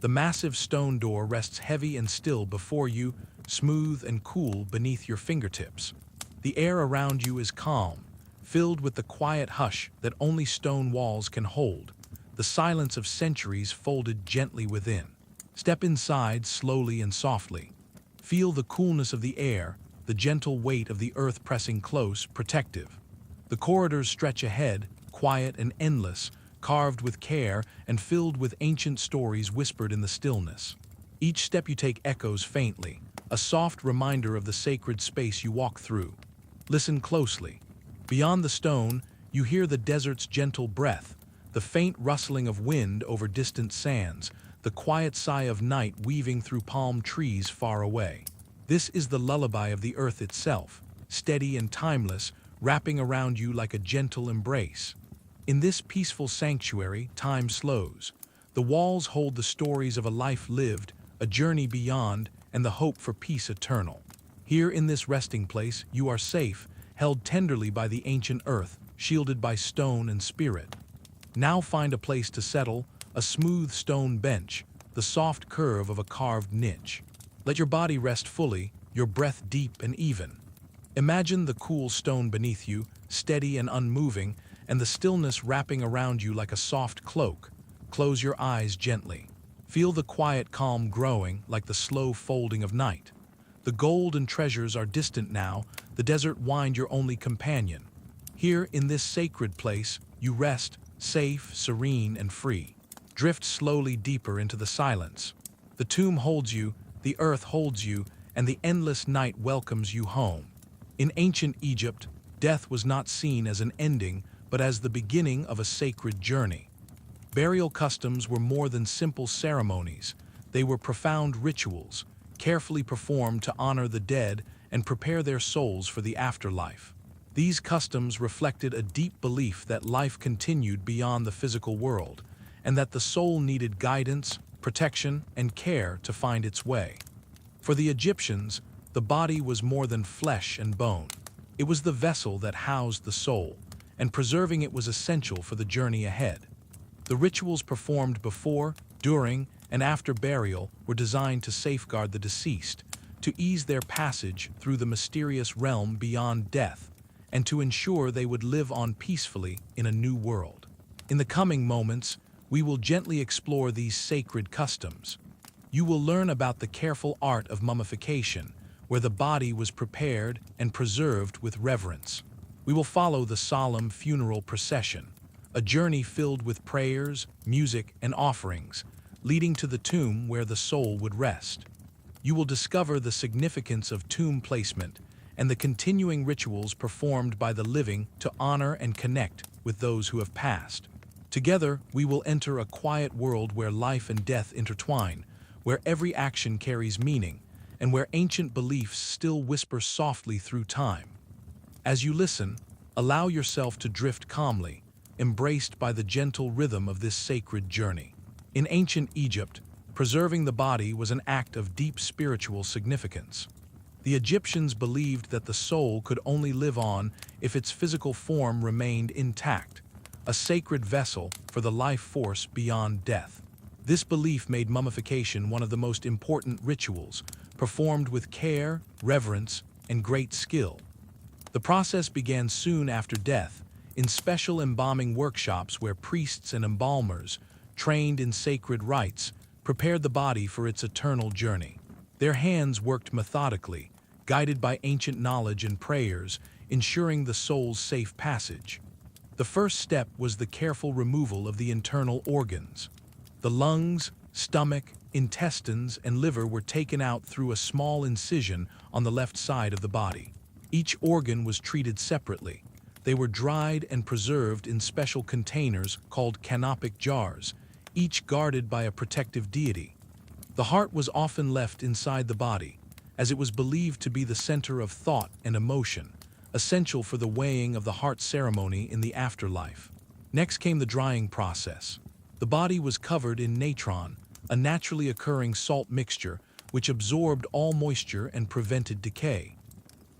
The massive stone door rests heavy and still before you, smooth and cool beneath your fingertips. The air around you is calm, filled with the quiet hush that only stone walls can hold, the silence of centuries folded gently within. Step inside slowly and softly. Feel the coolness of the air, the gentle weight of the earth pressing close, protective. The corridors stretch ahead, quiet and endless, carved with care and filled with ancient stories whispered in the stillness. Each step you take echoes faintly, a soft reminder of the sacred space you walk through. Listen closely. Beyond the stone, you hear the desert's gentle breath, the faint rustling of wind over distant sands, the quiet sigh of night weaving through palm trees far away. This is the lullaby of the earth itself, steady and timeless, wrapping around you like a gentle embrace. In this peaceful sanctuary, time slows. The walls hold the stories of a life lived, a journey beyond, and the hope for peace eternal. Here in this resting place, you are safe, held tenderly by the ancient earth, shielded by stone and spirit. Now find a place to settle, a smooth stone bench, the soft curve of a carved niche. Let your body rest fully, your breath deep and even. Imagine the cool stone beneath you, steady and unmoving, and the stillness wrapping around you like a soft cloak. Close your eyes gently. Feel the quiet calm growing like the slow folding of night. The gold and treasures are distant now, the desert wind your only companion. Here in this sacred place, you rest, safe, serene, and free. Drift slowly deeper into the silence. The tomb holds you, the earth holds you, and the endless night welcomes you home. In ancient Egypt, death was not seen as an ending, but as the beginning of a sacred journey. Burial customs were more than simple ceremonies. They were profound rituals, carefully performed to honor the dead and prepare their souls for the afterlife. These customs reflected a deep belief that life continued beyond the physical world, and that the soul needed guidance, protection, and care to find its way. For the Egyptians, the body was more than flesh and bone. It was the vessel that housed the soul, and preserving it was essential for the journey ahead. The rituals performed before, during, and after burial were designed to safeguard the deceased, to ease their passage through the mysterious realm beyond death, and to ensure they would live on peacefully in a new world. In the coming moments, we will gently explore these sacred customs. You will learn about the careful art of mummification, where the body was prepared and preserved with reverence. We will follow the solemn funeral procession, a journey filled with prayers, music, and offerings, leading to the tomb where the soul would rest. You will discover the significance of tomb placement and the continuing rituals performed by the living to honor and connect with those who have passed. Together, we will enter a quiet world where life and death intertwine, where every action carries meaning, and where ancient beliefs still whisper softly through time. As you listen, allow yourself to drift calmly, embraced by the gentle rhythm of this sacred journey. In ancient Egypt, preserving the body was an act of deep spiritual significance. The Egyptians believed that the soul could only live on if its physical form remained intact, a sacred vessel for the life force beyond death. This belief made mummification one of the most important rituals, performed with care, reverence, and great skill. The process began soon after death, in special embalming workshops where priests and embalmers, trained in sacred rites, prepared the body for its eternal journey. Their hands worked methodically, guided by ancient knowledge and prayers, ensuring the soul's safe passage. The first step was the careful removal of the internal organs. The lungs, stomach, intestines, and liver were taken out through a small incision on the left side of the body. Each organ was treated separately. They were dried and preserved in special containers called canopic jars, each guarded by a protective deity. The heart was often left inside the body, as it was believed to be the center of thought and emotion, essential for the weighing of the heart ceremony in the afterlife. Next came the drying process. The body was covered in natron, a naturally occurring salt mixture which absorbed all moisture and prevented decay.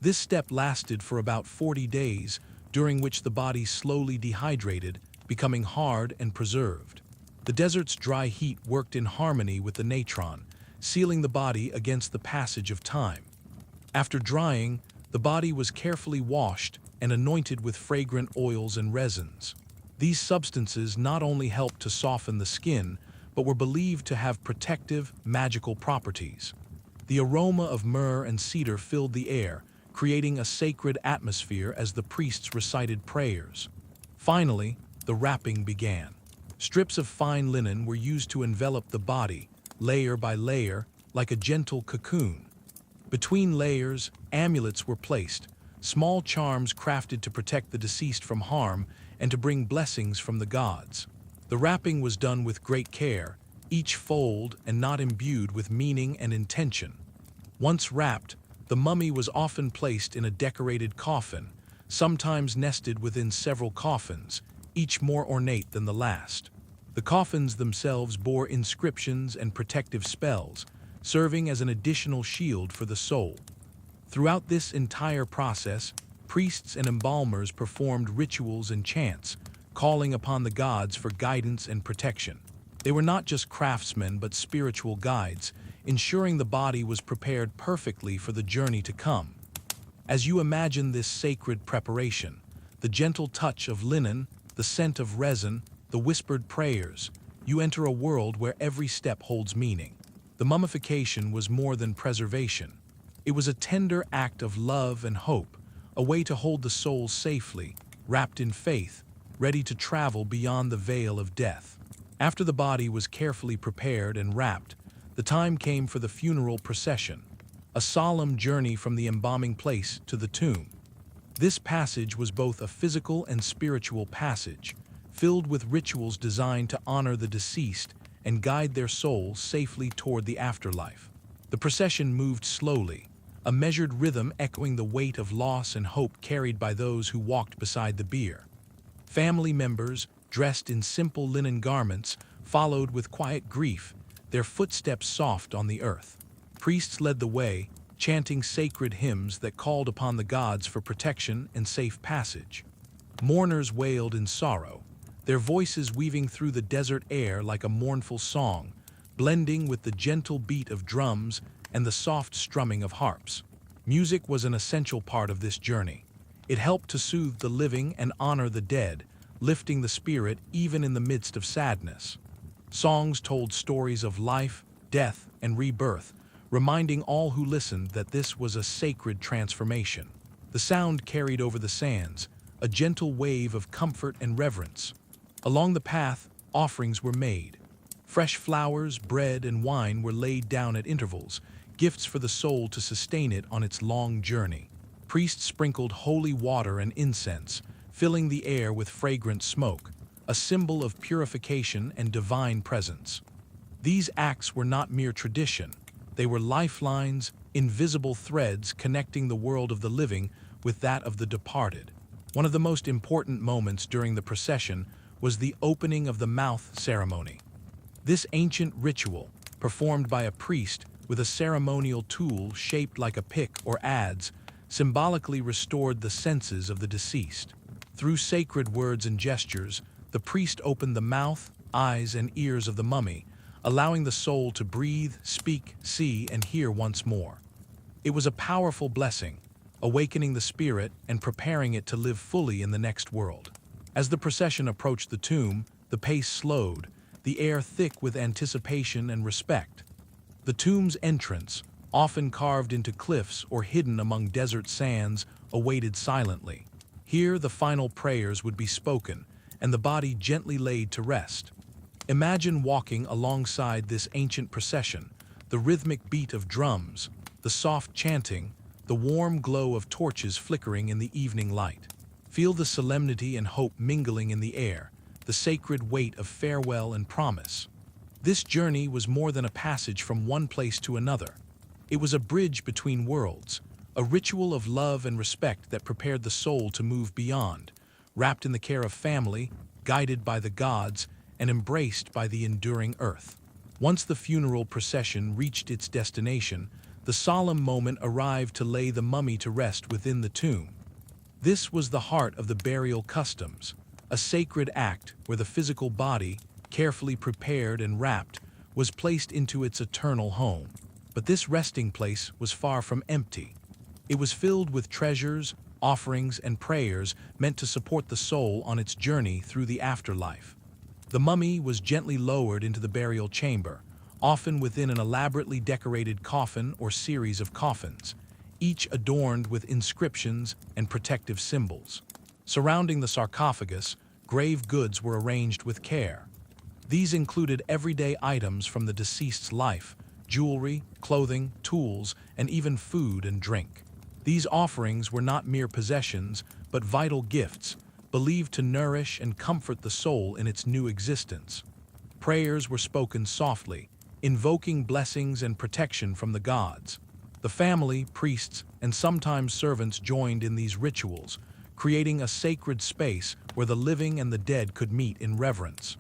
This step lasted for about 40 days, during which the body slowly dehydrated, becoming hard and preserved. The desert's dry heat worked in harmony with the natron, sealing the body against the passage of time. After drying, the body was carefully washed and anointed with fragrant oils and resins. These substances not only helped to soften the skin, but were believed to have protective, magical properties. The aroma of myrrh and cedar filled the air, creating a sacred atmosphere as the priests recited prayers. Finally, the wrapping began. Strips of fine linen were used to envelop the body, layer by layer, like a gentle cocoon. Between layers, amulets were placed, small charms crafted to protect the deceased from harm and to bring blessings from the gods. The wrapping was done with great care, each fold and knot imbued with meaning and intention. Once wrapped, the mummy was often placed in a decorated coffin, sometimes nested within several coffins, each more ornate than the last. The coffins themselves bore inscriptions and protective spells, serving as an additional shield for the soul. Throughout this entire process, priests and embalmers performed rituals and chants, calling upon the gods for guidance and protection. They were not just craftsmen but spiritual guides, ensuring the body was prepared perfectly for the journey to come. As you imagine this sacred preparation, the gentle touch of linen, the scent of resin, the whispered prayers, you enter a world where every step holds meaning. The mummification was more than preservation. It was a tender act of love and hope, a way to hold the soul safely, wrapped in faith, ready to travel beyond the veil of death. After the body was carefully prepared and wrapped, the time came for the funeral procession, a solemn journey from the embalming place to the tomb. This passage was both a physical and spiritual passage, filled with rituals designed to honor the deceased and guide their souls safely toward the afterlife. The procession moved slowly, a measured rhythm echoing the weight of loss and hope carried by those who walked beside the bier. Family members, dressed in simple linen garments, followed with quiet grief, their footsteps soft on the earth. Priests led the way, chanting sacred hymns that called upon the gods for protection and safe passage. Mourners wailed in sorrow, their voices weaving through the desert air like a mournful song, blending with the gentle beat of drums and the soft strumming of harps. Music was an essential part of this journey. It helped to soothe the living and honor the dead, lifting the spirit even in the midst of sadness. Songs told stories of life, death, and rebirth, reminding all who listened that this was a sacred transformation. The sound carried over the sands, a gentle wave of comfort and reverence. Along the path, offerings were made. Fresh flowers, bread, and wine were laid down at intervals, gifts for the soul to sustain it on its long journey. Priests sprinkled holy water and incense, filling the air with fragrant smoke, a symbol of purification and divine presence. These acts were not mere tradition. They were lifelines, invisible threads connecting the world of the living with that of the departed. One of the most important moments during the procession was the opening of the mouth ceremony. This ancient ritual, performed by a priest with a ceremonial tool shaped like a pick or adze, symbolically restored the senses of the deceased. Through sacred words and gestures, the priest opened the mouth, eyes, and ears of the mummy, allowing the soul to breathe, speak, see, and hear once more. It was a powerful blessing, awakening the spirit and preparing it to live fully in the next world. As the procession approached the tomb, the pace slowed, the air thick with anticipation and respect. The tomb's entrance, often carved into cliffs or hidden among desert sands, awaited silently. Here the final prayers would be spoken, and the body gently laid to rest. Imagine walking alongside this ancient procession, the rhythmic beat of drums, the soft chanting, the warm glow of torches flickering in the evening light. Feel the solemnity and hope mingling in the air, the sacred weight of farewell and promise. This journey was more than a passage from one place to another. It was a bridge between worlds, a ritual of love and respect that prepared the soul to move beyond, wrapped in the care of family, guided by the gods, and embraced by the enduring earth. Once the funeral procession reached its destination, the solemn moment arrived to lay the mummy to rest within the tomb. This was the heart of the burial customs, a sacred act where the physical body, carefully prepared and wrapped, was placed into its eternal home. But this resting place was far from empty. It was filled with treasures, offerings, and prayers meant to support the soul on its journey through the afterlife. The mummy was gently lowered into the burial chamber, often within an elaborately decorated coffin or series of coffins, each adorned with inscriptions and protective symbols. Surrounding the sarcophagus, grave goods were arranged with care. These included everyday items from the deceased's life: jewelry, clothing, tools, and even food and drink. These offerings were not mere possessions, but vital gifts, believed to nourish and comfort the soul in its new existence. Prayers were spoken softly, invoking blessings and protection from the gods. The family, priests, and sometimes servants joined in these rituals, creating a sacred space where the living and the dead could meet in reverence.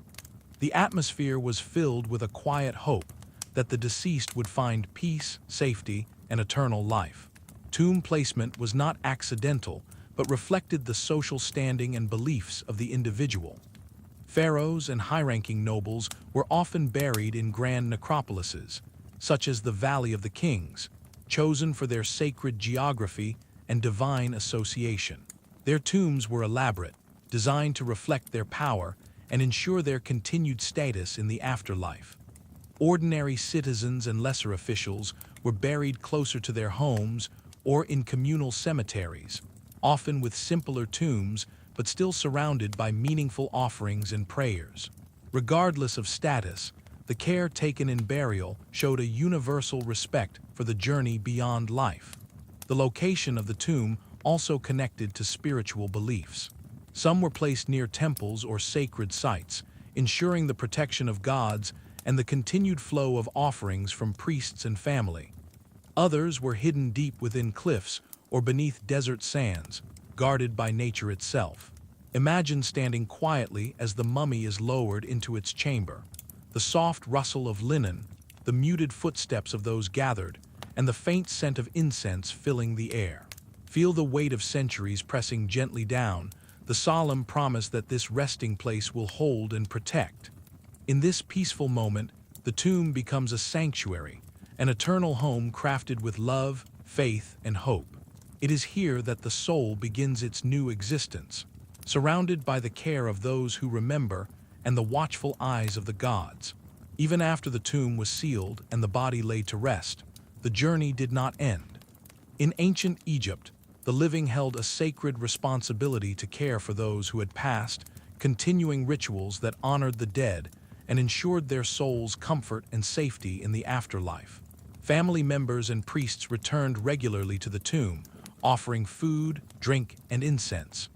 The atmosphere was filled with a quiet hope that the deceased would find peace, safety, and eternal life. Tomb placement was not accidental, but reflected the social standing and beliefs of the individual. Pharaohs and high-ranking nobles were often buried in grand necropolises, such as the Valley of the Kings, chosen for their sacred geography and divine association. Their tombs were elaborate, designed to reflect their power and ensure their continued status in the afterlife. Ordinary citizens and lesser officials were buried closer to their homes or in communal cemeteries, often with simpler tombs but still surrounded by meaningful offerings and prayers. Regardless of status, the care taken in burial showed a universal respect for the journey beyond life. The location of the tomb also connected to spiritual beliefs. Some were placed near temples or sacred sites, ensuring the protection of gods and the continued flow of offerings from priests and family. Others were hidden deep within cliffs or beneath desert sands, guarded by nature itself. Imagine standing quietly as the mummy is lowered into its chamber. The soft rustle of linen, the muted footsteps of those gathered, and the faint scent of incense filling the air. Feel the weight of centuries pressing gently down, the solemn promise that this resting place will hold and protect. In this peaceful moment, the tomb becomes a sanctuary, an eternal home crafted with love, faith, and hope. It is here that the soul begins its new existence, surrounded by the care of those who remember and the watchful eyes of the gods. Even after the tomb was sealed and the body laid to rest, the journey did not end. In ancient Egypt, the living held a sacred responsibility to care for those who had passed, continuing rituals that honored the dead and ensured their souls' comfort and safety in the afterlife. Family members and priests returned regularly to the tomb, offering food, drink, and incense.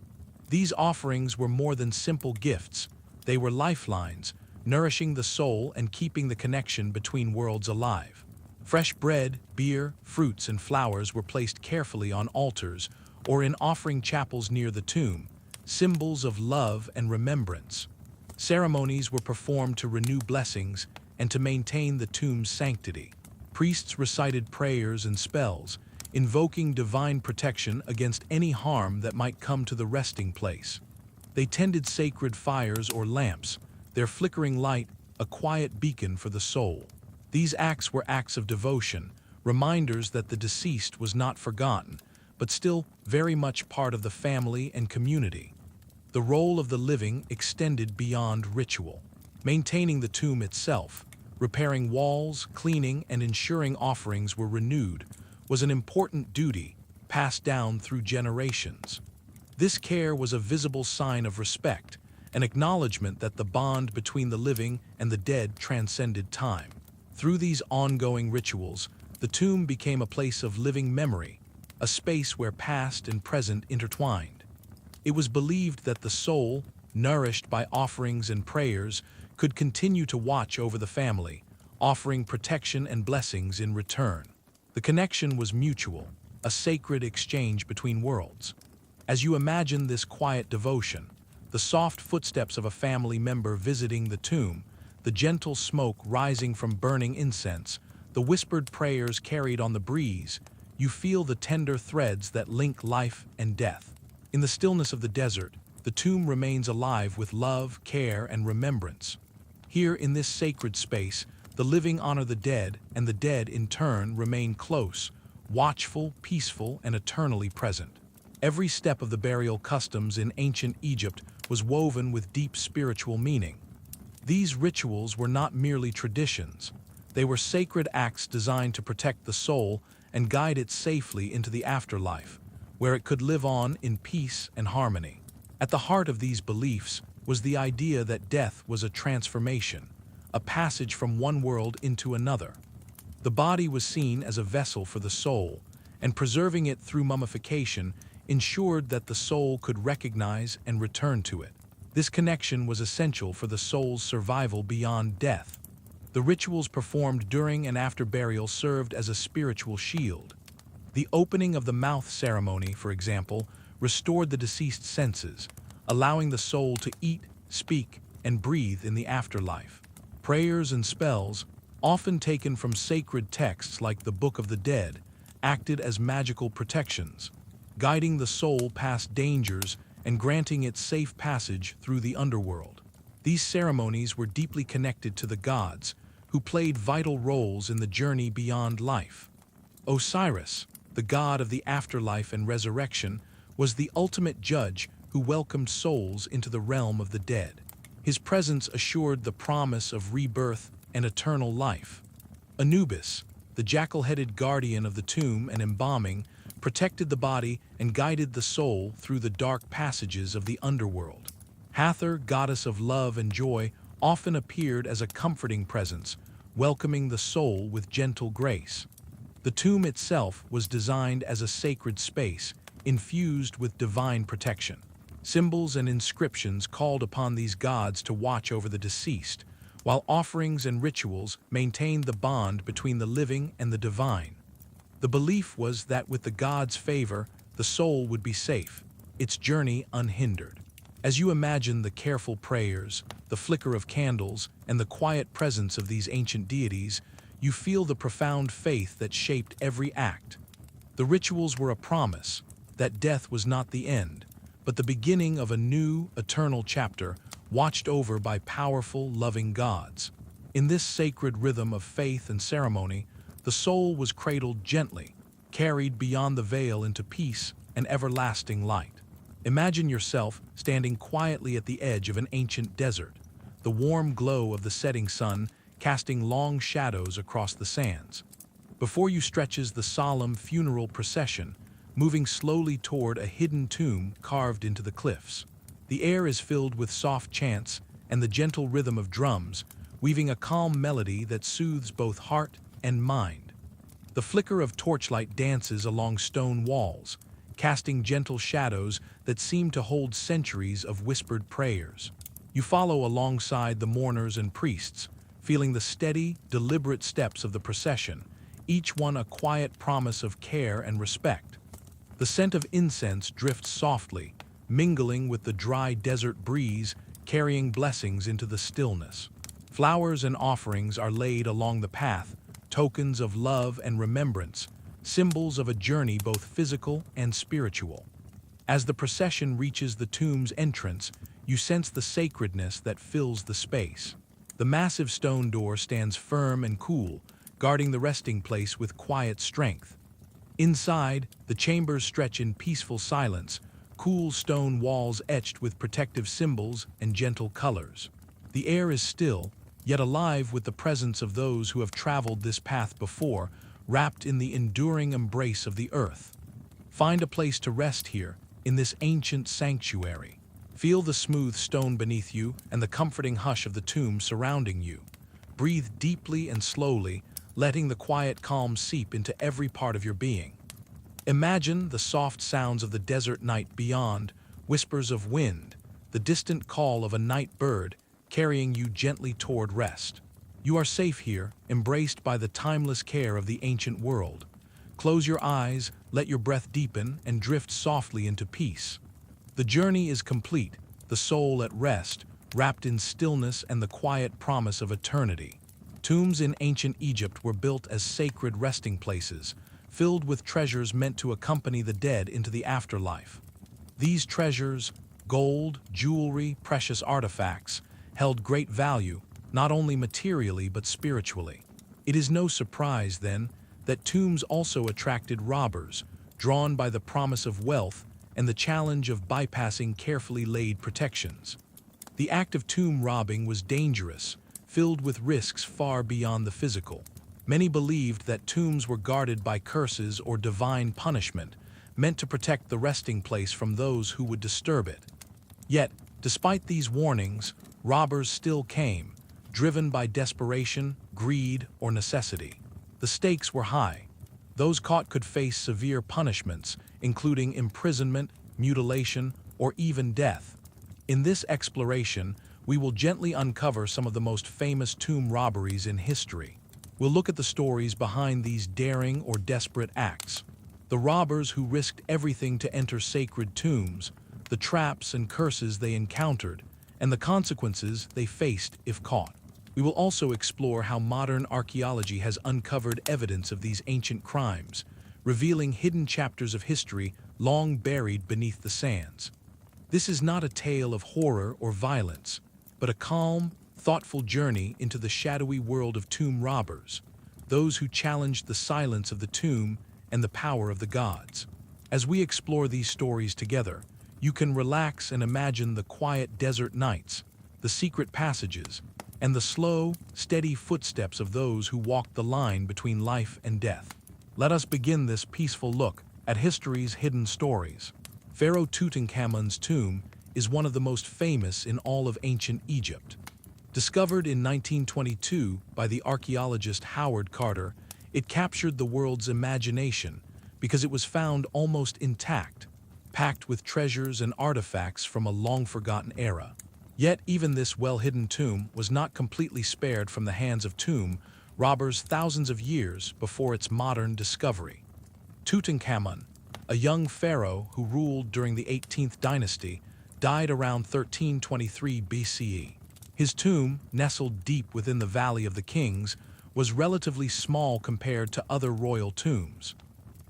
These offerings were more than simple gifts. They were lifelines, nourishing the soul and keeping the connection between worlds alive. Fresh bread, beer, fruits, and flowers were placed carefully on altars or in offering chapels near the tomb, symbols of love and remembrance. Ceremonies were performed to renew blessings and to maintain the tomb's sanctity. Priests recited prayers and spells, invoking divine protection against any harm that might come to the resting place. They tended sacred fires or lamps, their flickering light a quiet beacon for the soul. These acts were acts of devotion, reminders that the deceased was not forgotten, but still very much part of the family and community. The role of the living extended beyond ritual. Maintaining the tomb itself, repairing walls, cleaning, and ensuring offerings were renewed, was an important duty passed down through generations. This care was a visible sign of respect, an acknowledgement that the bond between the living and the dead transcended time. Through these ongoing rituals, the tomb became a place of living memory, a space where past and present intertwined. It was believed that the soul, nourished by offerings and prayers, could continue to watch over the family, offering protection and blessings in return. The connection was mutual, a sacred exchange between worlds. As you imagine this quiet devotion, the soft footsteps of a family member visiting the tomb, the gentle smoke rising from burning incense, the whispered prayers carried on the breeze, you feel the tender threads that link life and death. In the stillness of the desert, the tomb remains alive with love, care, and remembrance. Here in this sacred space, the living honor the dead, and the dead in turn remain close, watchful, peaceful, and eternally present. Every step of the burial customs in ancient Egypt was woven with deep spiritual meaning. These rituals were not merely traditions. They were sacred acts designed to protect the soul and guide it safely into the afterlife, where it could live on in peace and harmony. At the heart of these beliefs was the idea that death was a transformation, a passage from one world into another. The body was seen as a vessel for the soul, and preserving it through mummification ensured that the soul could recognize and return to it. This connection was essential for the soul's survival beyond death. The rituals performed during and after burial served as a spiritual shield. The opening of the mouth ceremony, for example, restored the deceased's senses, allowing the soul to eat, speak, and breathe in the afterlife. Prayers and spells, often taken from sacred texts like the Book of the Dead, acted as magical protections, guiding the soul past dangers and granting it safe passage through the underworld. These ceremonies were deeply connected to the gods, who played vital roles in the journey beyond life. Osiris, the god of the afterlife and resurrection, was the ultimate judge who welcomed souls into the realm of the dead. His presence assured the promise of rebirth and eternal life. Anubis, the jackal-headed guardian of the tomb and embalming, protected the body and guided the soul through the dark passages of the underworld. Hathor, goddess of love and joy, often appeared as a comforting presence, welcoming the soul with gentle grace. The tomb itself was designed as a sacred space, infused with divine protection. Symbols and inscriptions called upon these gods to watch over the deceased, while offerings and rituals maintained the bond between the living and the divine. The belief was that with the gods' favor, the soul would be safe, its journey unhindered. As you imagine the careful prayers, the flicker of candles, and the quiet presence of these ancient deities, you feel the profound faith that shaped every act. The rituals were a promise that death was not the end, but the beginning of a new, eternal chapter watched over by powerful, loving gods. In this sacred rhythm of faith and ceremony, the soul was cradled gently, carried beyond the veil into peace and everlasting light. Imagine yourself standing quietly at the edge of an ancient desert, the warm glow of the setting sun casting long shadows across the sands. Before you stretches the solemn funeral procession, moving slowly toward a hidden tomb carved into the cliffs. The air is filled with soft chants and the gentle rhythm of drums, weaving a calm melody that soothes both heart and mind. The flicker of torchlight dances along stone walls, casting gentle shadows that seem to hold centuries of whispered prayers. You follow alongside the mourners and priests, feeling the steady, deliberate steps of the procession, each one a quiet promise of care and respect. The scent of incense drifts softly, mingling with the dry desert breeze, carrying blessings into the stillness. Flowers and offerings are laid along the path, tokens of love and remembrance, symbols of a journey both physical and spiritual. As the procession reaches the tomb's entrance, you sense the sacredness that fills the space. The massive stone door stands firm and cool, guarding the resting place with quiet strength. Inside, the chambers stretch in peaceful silence, cool stone walls etched with protective symbols and gentle colors. The air is still, yet alive with the presence of those who have traveled this path before, wrapped in the enduring embrace of the earth. Find a place to rest here, in this ancient sanctuary. Feel the smooth stone beneath you and the comforting hush of the tomb surrounding you. Breathe deeply and slowly, letting the quiet calm seep into every part of your being. Imagine the soft sounds of the desert night beyond, whispers of wind, the distant call of a night bird, carrying you gently toward rest. You are safe here, embraced by the timeless care of the ancient world. Close your eyes, let your breath deepen, and drift softly into peace. The journey is complete, the soul at rest, wrapped in stillness and the quiet promise of eternity. Tombs in ancient Egypt were built as sacred resting places, filled with treasures meant to accompany the dead into the afterlife. These treasures, gold, jewelry, precious artifacts, held great value, not only materially but spiritually. It is no surprise, then, that tombs also attracted robbers, drawn by the promise of wealth and the challenge of bypassing carefully laid protections. The act of tomb robbing was dangerous, filled with risks far beyond the physical. Many believed that tombs were guarded by curses or divine punishment, meant to protect the resting place from those who would disturb it. Yet, despite these warnings, robbers still came, driven by desperation, greed, or necessity. The stakes were high. Those caught could face severe punishments, including imprisonment, mutilation, or even death. In this exploration, we will gently uncover some of the most famous tomb robberies in history. We'll look at the stories behind these daring or desperate acts, the robbers who risked everything to enter sacred tombs, the traps and curses they encountered, and the consequences they faced if caught. We will also explore how modern archaeology has uncovered evidence of these ancient crimes, revealing hidden chapters of history long buried beneath the sands. This is not a tale of horror or violence, but a calm, thoughtful journey into the shadowy world of tomb robbers, those who challenged the silence of the tomb and the power of the gods. As we explore these stories together, you can relax and imagine the quiet desert nights, the secret passages, and the slow, steady footsteps of those who walked the line between life and death. Let us begin this peaceful look at history's hidden stories. Pharaoh Tutankhamun's tomb is one of the most famous in all of ancient Egypt. Discovered in 1922 by the archaeologist Howard Carter, it captured the world's imagination because it was found almost intact, packed with treasures and artifacts from a long-forgotten era. Yet even this well-hidden tomb was not completely spared from the hands of tomb robbers thousands of years before its modern discovery. Tutankhamun, a young pharaoh who ruled during the 18th dynasty, died around 1323 BCE. His tomb, nestled deep within the Valley of the Kings, was relatively small compared to other royal tombs.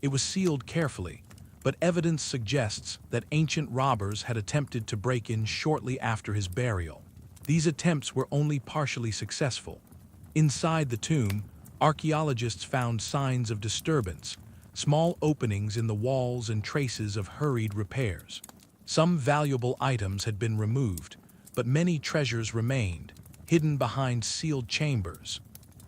It was sealed carefully, but evidence suggests that ancient robbers had attempted to break in shortly after his burial. These attempts were only partially successful. Inside the tomb, archaeologists found signs of disturbance, small openings in the walls and traces of hurried repairs. Some valuable items had been removed, but many treasures remained, hidden behind sealed chambers.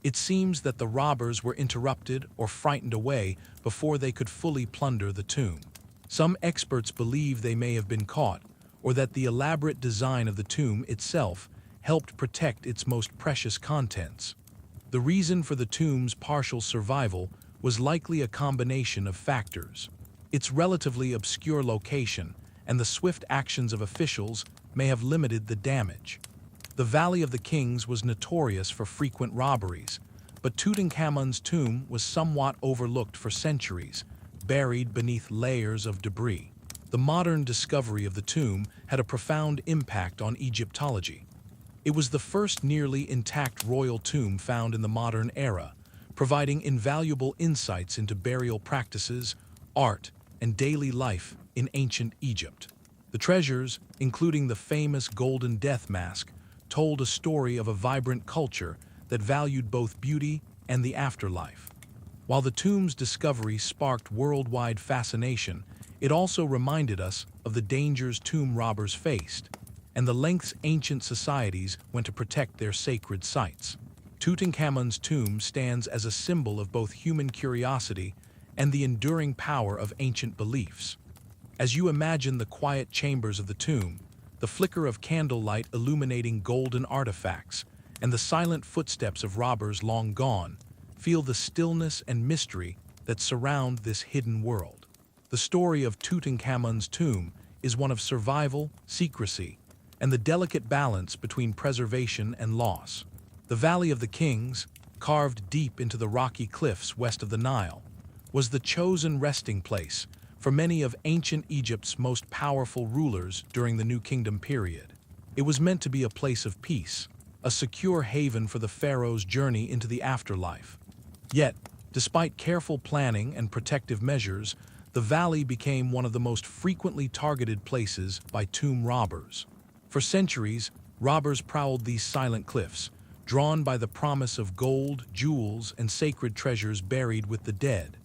It seems that the robbers were interrupted or frightened away before they could fully plunder the tomb. Some experts believe they may have been caught, or that the elaborate design of the tomb itself helped protect its most precious contents. The reason for the tomb's partial survival was likely a combination of factors. Its relatively obscure location and the swift actions of officials may have limited the damage. The Valley of the Kings was notorious for frequent robberies, but Tutankhamun's tomb was somewhat overlooked for centuries, buried beneath layers of debris. The modern discovery of the tomb had a profound impact on Egyptology. It was the first nearly intact royal tomb found in the modern era, providing invaluable insights into burial practices, art, and daily life in ancient Egypt. The treasures, including the famous golden death mask, told a story of a vibrant culture that valued both beauty and the afterlife. While the tomb's discovery sparked worldwide fascination, it also reminded us of the dangers tomb robbers faced and the lengths ancient societies went to protect their sacred sites. Tutankhamun's tomb stands as a symbol of both human curiosity and the enduring power of ancient beliefs. As you imagine the quiet chambers of the tomb, the flicker of candlelight illuminating golden artifacts, and the silent footsteps of robbers long gone, feel the stillness and mystery that surround this hidden world. The story of Tutankhamun's tomb is one of survival, secrecy, and the delicate balance between preservation and loss. The Valley of the Kings, carved deep into the rocky cliffs west of the Nile, was the chosen resting place for many of ancient Egypt's most powerful rulers during the New Kingdom period. It was meant to be a place of peace, a secure haven for the pharaoh's journey into the afterlife. Yet, despite careful planning and protective measures, the valley became one of the most frequently targeted places by tomb robbers. For centuries, robbers prowled these silent cliffs, drawn by the promise of gold, jewels, and sacred treasures buried with the dead.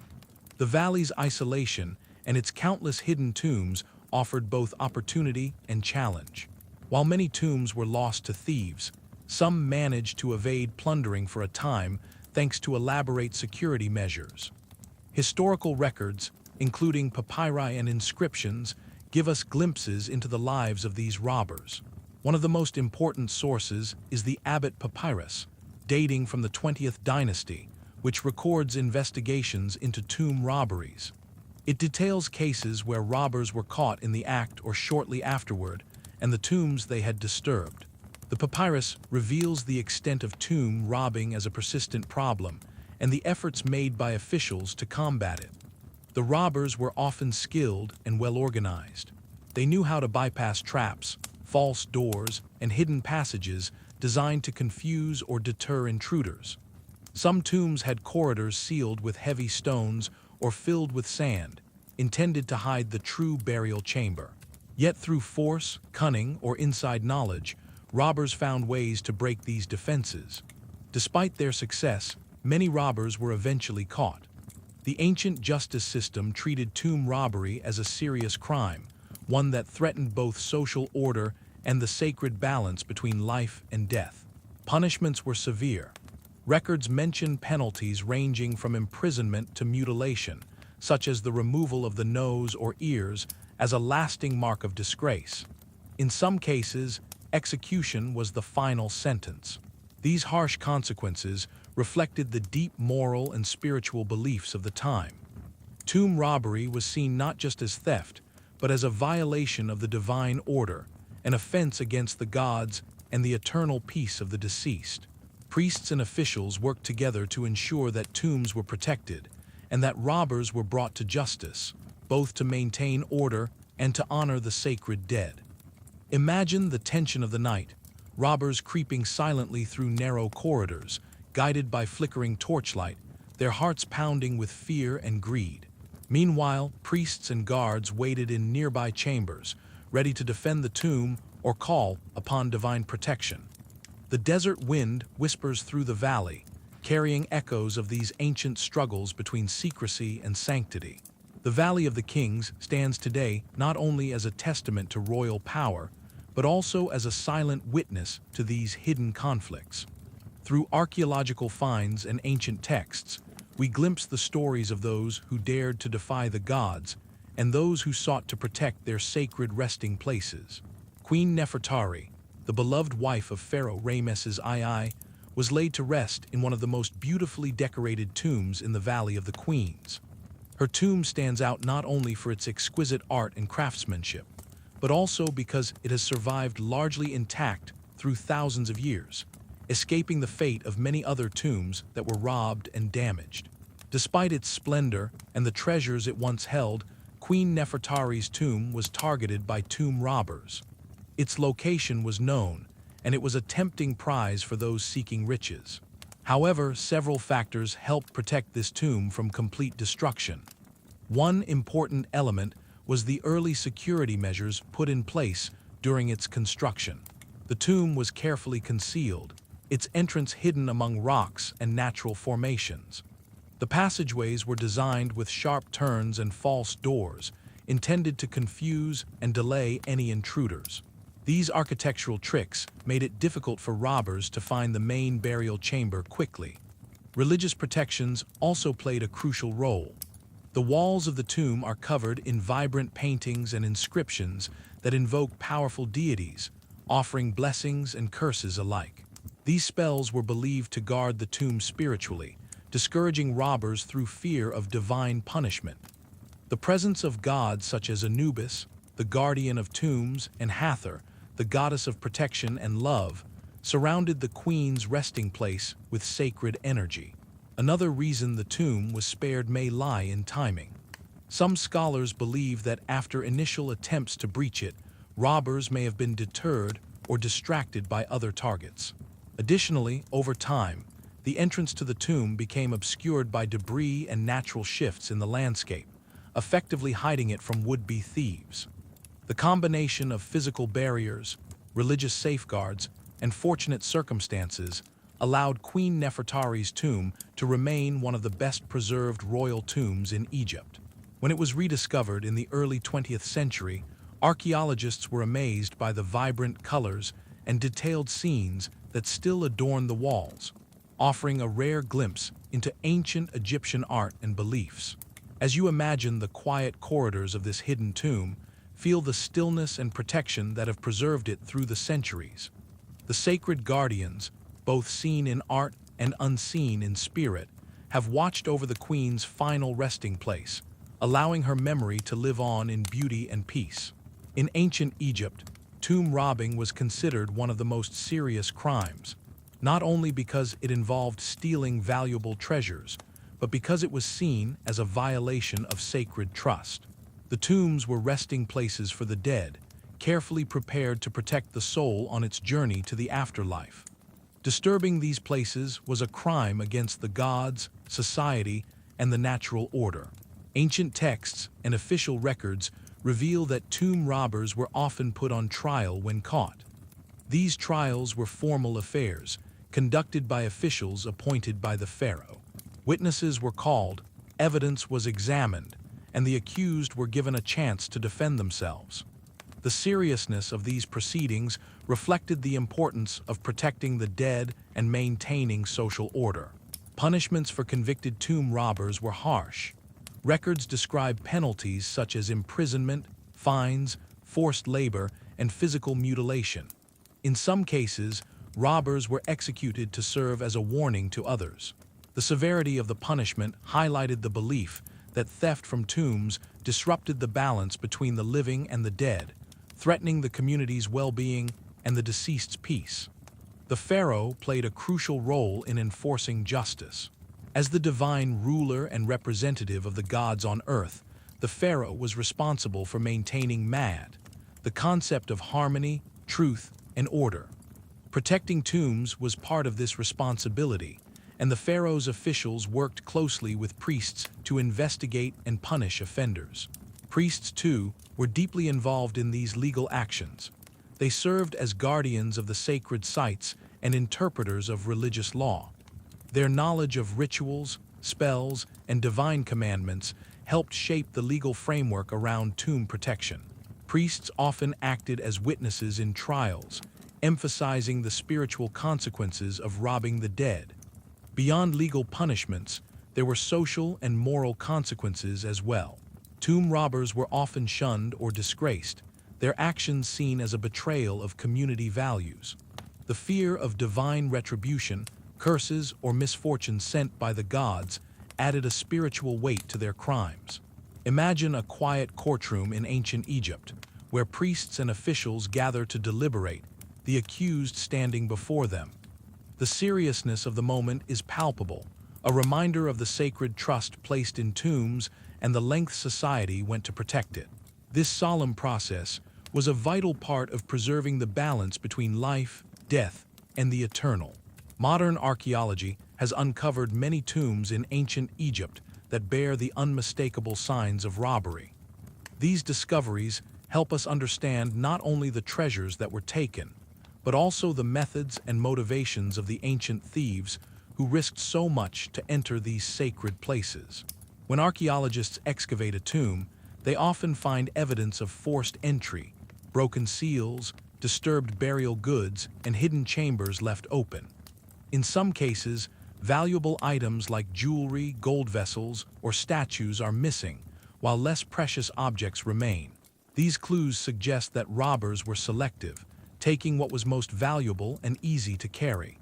The valley's isolation and its countless hidden tombs offered both opportunity and challenge. While many tombs were lost to thieves, some managed to evade plundering for a time thanks to elaborate security measures. Historical records, including papyri and inscriptions, give us glimpses into the lives of these robbers. One of the most important sources is the Abbot Papyrus, dating from the 20th dynasty, which records investigations into tomb robberies. It details cases where robbers were caught in the act or shortly afterward, and the tombs they had disturbed. The papyrus reveals the extent of tomb robbing as a persistent problem and the efforts made by officials to combat it. The robbers were often skilled and well-organized. They knew how to bypass traps, false doors, and hidden passages designed to confuse or deter intruders. Some tombs had corridors sealed with heavy stones or filled with sand, intended to hide the true burial chamber. Yet through force, cunning, or inside knowledge, robbers found ways to break these defenses. Despite their success, many robbers were eventually caught. The ancient justice system treated tomb robbery as a serious crime, one that threatened both social order and the sacred balance between life and death. Punishments were severe. Records mention penalties ranging from imprisonment to mutilation, such as the removal of the nose or ears as a lasting mark of disgrace. In some cases, execution was the final sentence. These harsh consequences reflected the deep moral and spiritual beliefs of the time. Tomb robbery was seen not just as theft, but as a violation of the divine order, an offense against the gods and the eternal peace of the deceased. Priests and officials worked together to ensure that tombs were protected and that robbers were brought to justice, both to maintain order and to honor the sacred dead. Imagine the tension of the night, robbers creeping silently through narrow corridors, guided by flickering torchlight, their hearts pounding with fear and greed. Meanwhile, priests and guards waited in nearby chambers, ready to defend the tomb or call upon divine protection. The desert wind whispers through the valley, carrying echoes of these ancient struggles between secrecy and sanctity. The Valley of the Kings stands today not only as a testament to royal power, but also as a silent witness to these hidden conflicts. Through archaeological finds and ancient texts, we glimpse the stories of those who dared to defy the gods and those who sought to protect their sacred resting places. Queen Nefertari, the beloved wife of Pharaoh Ramesses II, was laid to rest in one of the most beautifully decorated tombs in the Valley of the Queens. Her tomb stands out not only for its exquisite art and craftsmanship, but also because it has survived largely intact through thousands of years, escaping the fate of many other tombs that were robbed and damaged. Despite its splendor and the treasures it once held, Queen Nefertari's tomb was targeted by tomb robbers. Its location was known, and it was a tempting prize for those seeking riches. However, several factors helped protect this tomb from complete destruction. One important element was the early security measures put in place during its construction. The tomb was carefully concealed, its entrance hidden among rocks and natural formations. The passageways were designed with sharp turns and false doors, intended to confuse and delay any intruders. These architectural tricks made it difficult for robbers to find the main burial chamber quickly. Religious protections also played a crucial role. The walls of the tomb are covered in vibrant paintings and inscriptions that invoke powerful deities, offering blessings and curses alike. These spells were believed to guard the tomb spiritually, discouraging robbers through fear of divine punishment. The presence of gods such as Anubis, the guardian of tombs, and Hathor, the goddess of protection and love, surrounded the queen's resting place with sacred energy. Another reason the tomb was spared may lie in timing. Some scholars believe that after initial attempts to breach it, robbers may have been deterred or distracted by other targets. Additionally, over time, the entrance to the tomb became obscured by debris and natural shifts in the landscape, effectively hiding it from would-be thieves. The combination of physical barriers, religious safeguards, and fortunate circumstances allowed Queen Nefertari's tomb to remain one of the best-preserved royal tombs in Egypt. When it was rediscovered in the early 20th century, archaeologists were amazed by the vibrant colors and detailed scenes that still adorn the walls, offering a rare glimpse into ancient Egyptian art and beliefs. As you imagine the quiet corridors of this hidden tomb, feel the stillness and protection that have preserved it through the centuries. The sacred guardians, both seen in art and unseen in spirit, have watched over the queen's final resting place, allowing her memory to live on in beauty and peace. In ancient Egypt, tomb robbing was considered one of the most serious crimes, not only because it involved stealing valuable treasures, but because it was seen as a violation of sacred trust. The tombs were resting places for the dead, carefully prepared to protect the soul on its journey to the afterlife. Disturbing these places was a crime against the gods, society, and the natural order. Ancient texts and official records reveal that tomb robbers were often put on trial when caught. These trials were formal affairs, conducted by officials appointed by the pharaoh. Witnesses were called, evidence was examined, and the accused were given a chance to defend themselves. The seriousness of these proceedings reflected the importance of protecting the dead and maintaining social order. Punishments for convicted tomb robbers were harsh. Records describe penalties such as imprisonment, fines, forced labor, and physical mutilation. In some cases, robbers were executed to serve as a warning to others. The severity of the punishment highlighted the belief that theft from tombs disrupted the balance between the living and the dead, threatening the community's well-being and the deceased's peace. The pharaoh played a crucial role in enforcing justice. As the divine ruler and representative of the gods on earth, the pharaoh was responsible for maintaining the concept of harmony, truth, and order. Protecting tombs was part of this responsibility, and the pharaoh's officials worked closely with priests to investigate and punish offenders. Priests, too, were deeply involved in these legal actions. They served as guardians of the sacred sites and interpreters of religious law. Their knowledge of rituals, spells, and divine commandments helped shape the legal framework around tomb protection. Priests often acted as witnesses in trials, emphasizing the spiritual consequences of robbing the dead. Beyond legal punishments, there were social and moral consequences as well. Tomb robbers were often shunned or disgraced, their actions seen as a betrayal of community values. The fear of divine retribution, curses, or misfortune sent by the gods added a spiritual weight to their crimes. Imagine a quiet courtroom in ancient Egypt, where priests and officials gather to deliberate, the accused standing before them. The seriousness of the moment is palpable, a reminder of the sacred trust placed in tombs and the length society went to protect it. This solemn process was a vital part of preserving the balance between life, death, and the eternal. Modern archaeology has uncovered many tombs in ancient Egypt that bear the unmistakable signs of robbery. These discoveries help us understand not only the treasures that were taken, but also the methods and motivations of the ancient thieves who risked so much to enter these sacred places. When archaeologists excavate a tomb, they often find evidence of forced entry, broken seals, disturbed burial goods, and hidden chambers left open. In some cases, valuable items like jewelry, gold vessels, or statues are missing, while less precious objects remain. These clues suggest that robbers were selective, taking what was most valuable and easy to carry.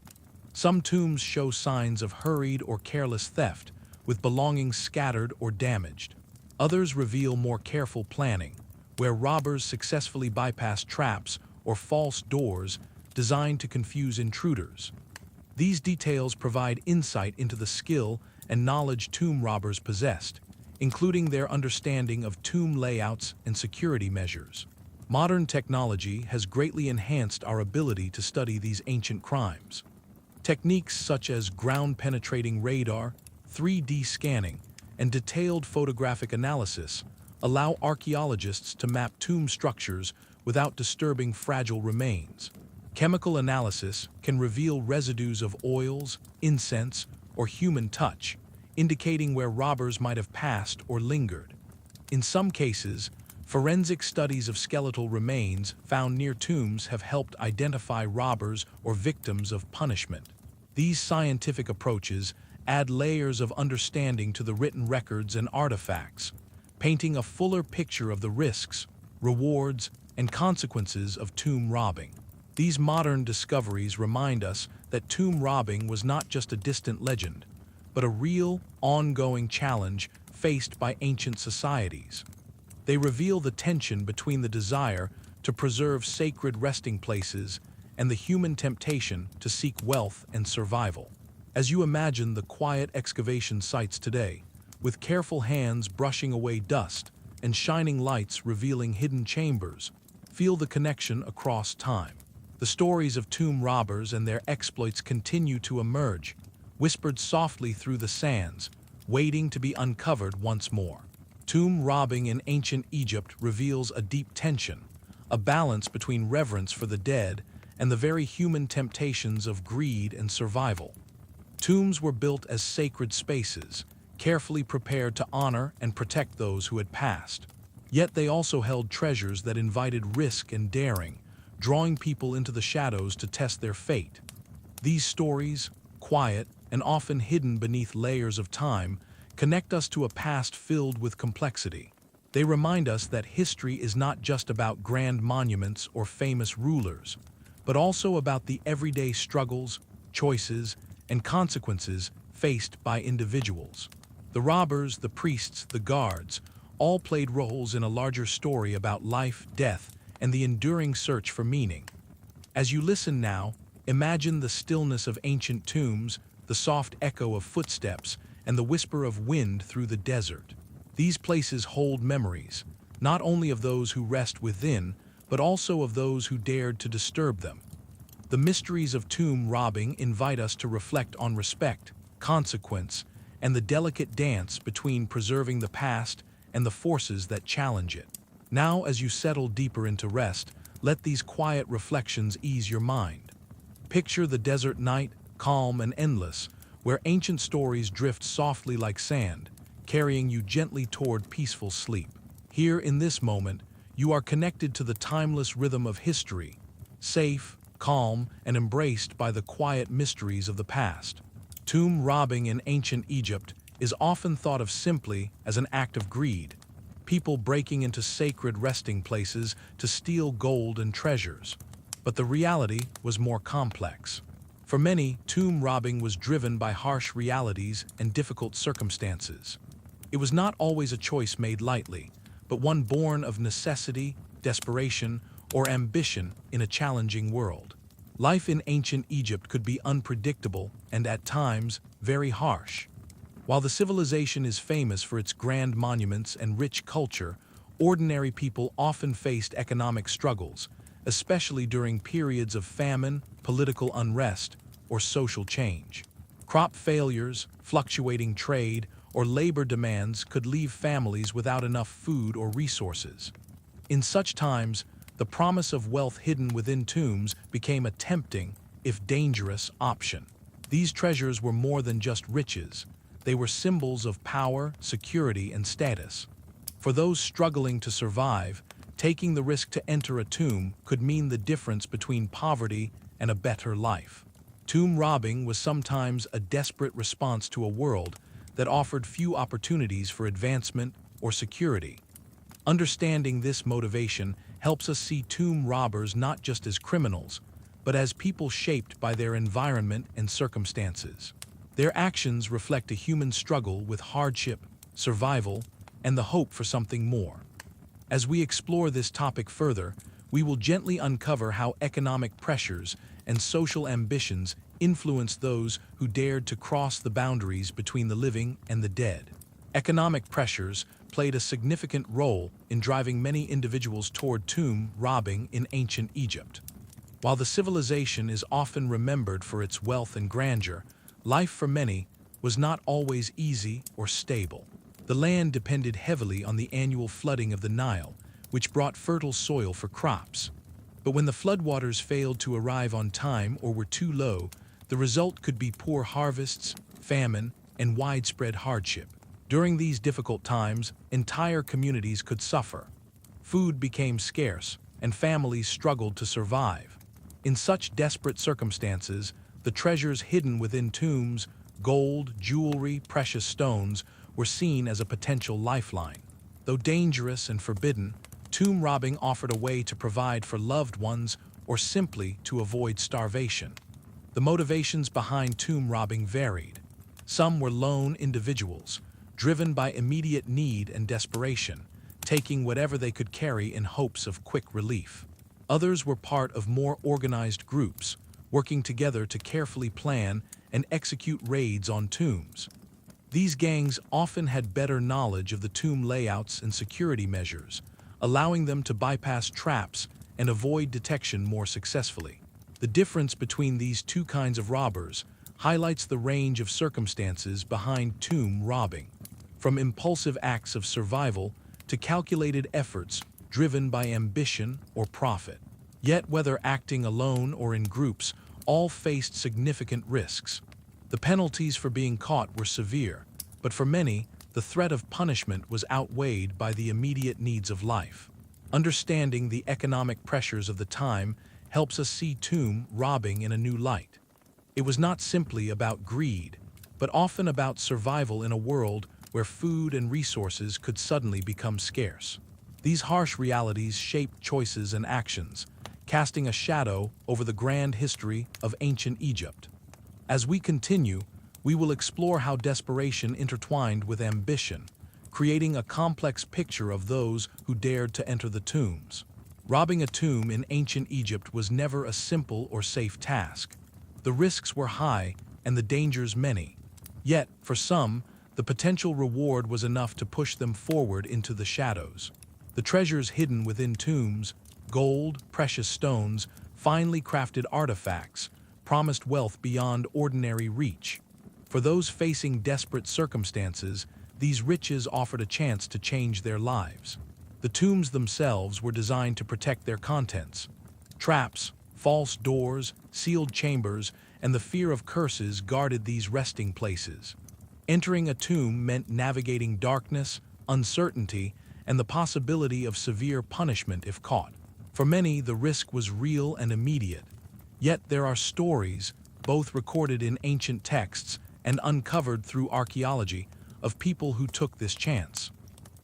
Some tombs show signs of hurried or careless theft, with belongings scattered or damaged. Others reveal more careful planning, where robbers successfully bypass traps or false doors designed to confuse intruders. These details provide insight into the skill and knowledge tomb robbers possessed, including their understanding of tomb layouts and security measures. Modern technology has greatly enhanced our ability to study these ancient crimes. Techniques such as ground-penetrating radar, 3D scanning, and detailed photographic analysis allow archaeologists to map tomb structures without disturbing fragile remains. Chemical analysis can reveal residues of oils, incense, or human touch, indicating where robbers might have passed or lingered. In some cases, forensic studies of skeletal remains found near tombs have helped identify robbers or victims of punishment. These scientific approaches add layers of understanding to the written records and artifacts, painting a fuller picture of the risks, rewards, and consequences of tomb robbing. These modern discoveries remind us that tomb robbing was not just a distant legend, but a real, ongoing challenge faced by ancient societies. They reveal the tension between the desire to preserve sacred resting places and the human temptation to seek wealth and survival. As you imagine the quiet excavation sites today, with careful hands brushing away dust and shining lights revealing hidden chambers, feel the connection across time. The stories of tomb robbers and their exploits continue to emerge, whispered softly through the sands, waiting to be uncovered once more. Tomb robbing in ancient Egypt reveals a deep tension, a balance between reverence for the dead and the very human temptations of greed and survival. Tombs were built as sacred spaces, carefully prepared to honor and protect those who had passed. Yet they also held treasures that invited risk and daring, drawing people into the shadows to test their fate. These stories, quiet and often hidden beneath layers of time, connect us to a past filled with complexity. They remind us that history is not just about grand monuments or famous rulers, but also about the everyday struggles, choices, and consequences faced by individuals. The robbers, the priests, the guards, all played roles in a larger story about life, death, and the enduring search for meaning. As you listen now, imagine the stillness of ancient tombs, the soft echo of footsteps, and the whisper of wind through the desert. These places hold memories, not only of those who rest within, but also of those who dared to disturb them. The mysteries of tomb robbing invite us to reflect on respect, consequence, and the delicate dance between preserving the past and the forces that challenge it. Now, as you settle deeper into rest, let these quiet reflections ease your mind. Picture the desert night, calm and endless, where ancient stories drift softly like sand, carrying you gently toward peaceful sleep. Here in this moment, you are connected to the timeless rhythm of history, safe, calm, and embraced by the quiet mysteries of the past. Tomb robbing in ancient Egypt is often thought of simply as an act of greed, people breaking into sacred resting places to steal gold and treasures. But the reality was more complex. For many, tomb robbing was driven by harsh realities and difficult circumstances. It was not always a choice made lightly, but one born of necessity, desperation, or ambition in a challenging world. Life in ancient Egypt could be unpredictable and at times very harsh. While the civilization is famous for its grand monuments and rich culture, ordinary people often faced economic struggles, especially during periods of famine, political unrest, or social change. Crop failures, fluctuating trade, or labor demands could leave families without enough food or resources. In such times, the promise of wealth hidden within tombs became a tempting, if dangerous, option. These treasures were more than just riches. They were symbols of power, security, and status. For those struggling to survive, taking the risk to enter a tomb could mean the difference between poverty and a better life. Tomb robbing was sometimes a desperate response to a world that offered few opportunities for advancement or security. Understanding this motivation helps us see tomb robbers not just as criminals, but as people shaped by their environment and circumstances. Their actions reflect a human struggle with hardship, survival, and the hope for something more. As we explore this topic further, we will gently uncover how economic pressures and social ambitions influenced those who dared to cross the boundaries between the living and the dead. Economic pressures played a significant role in driving many individuals toward tomb robbing in ancient Egypt. While the civilization is often remembered for its wealth and grandeur, life for many was not always easy or stable. The land depended heavily on the annual flooding of the Nile, which brought fertile soil for crops. But when the floodwaters failed to arrive on time or were too low, the result could be poor harvests, famine, and widespread hardship. During these difficult times, entire communities could suffer. Food became scarce, and families struggled to survive. In such desperate circumstances, the treasures hidden within tombs, gold, jewelry, precious stones, were seen as a potential lifeline. Though dangerous and forbidden, tomb robbing offered a way to provide for loved ones or simply to avoid starvation. The motivations behind tomb robbing varied. Some were lone individuals, driven by immediate need and desperation, taking whatever they could carry in hopes of quick relief. Others were part of more organized groups, working together to carefully plan and execute raids on tombs. These gangs often had better knowledge of the tomb layouts and security measures, allowing them to bypass traps and avoid detection more successfully. The difference between these two kinds of robbers highlights the range of circumstances behind tomb robbing, from impulsive acts of survival to calculated efforts driven by ambition or profit. Yet, whether acting alone or in groups, all faced significant risks. The penalties for being caught were severe, but for many, the threat of punishment was outweighed by the immediate needs of life. Understanding the economic pressures of the time helps us see tomb robbing in a new light. It was not simply about greed, but often about survival in a world where food and resources could suddenly become scarce. These harsh realities shaped choices and actions, casting a shadow over the grand history of ancient Egypt. As we continue, we will explore how desperation intertwined with ambition, creating a complex picture of those who dared to enter the tombs. Robbing a tomb in ancient Egypt was never a simple or safe task. The risks were high and the dangers many. Yet, for some, the potential reward was enough to push them forward into the shadows. The treasures hidden within tombs, gold, precious stones, finely crafted artifacts, promised wealth beyond ordinary reach. For those facing desperate circumstances, these riches offered a chance to change their lives. The tombs themselves were designed to protect their contents. Traps, false doors, sealed chambers, and the fear of curses guarded these resting places. Entering a tomb meant navigating darkness, uncertainty, and the possibility of severe punishment if caught. For many, the risk was real and immediate. Yet there are stories, both recorded in ancient texts and uncovered through archaeology, of people who took this chance.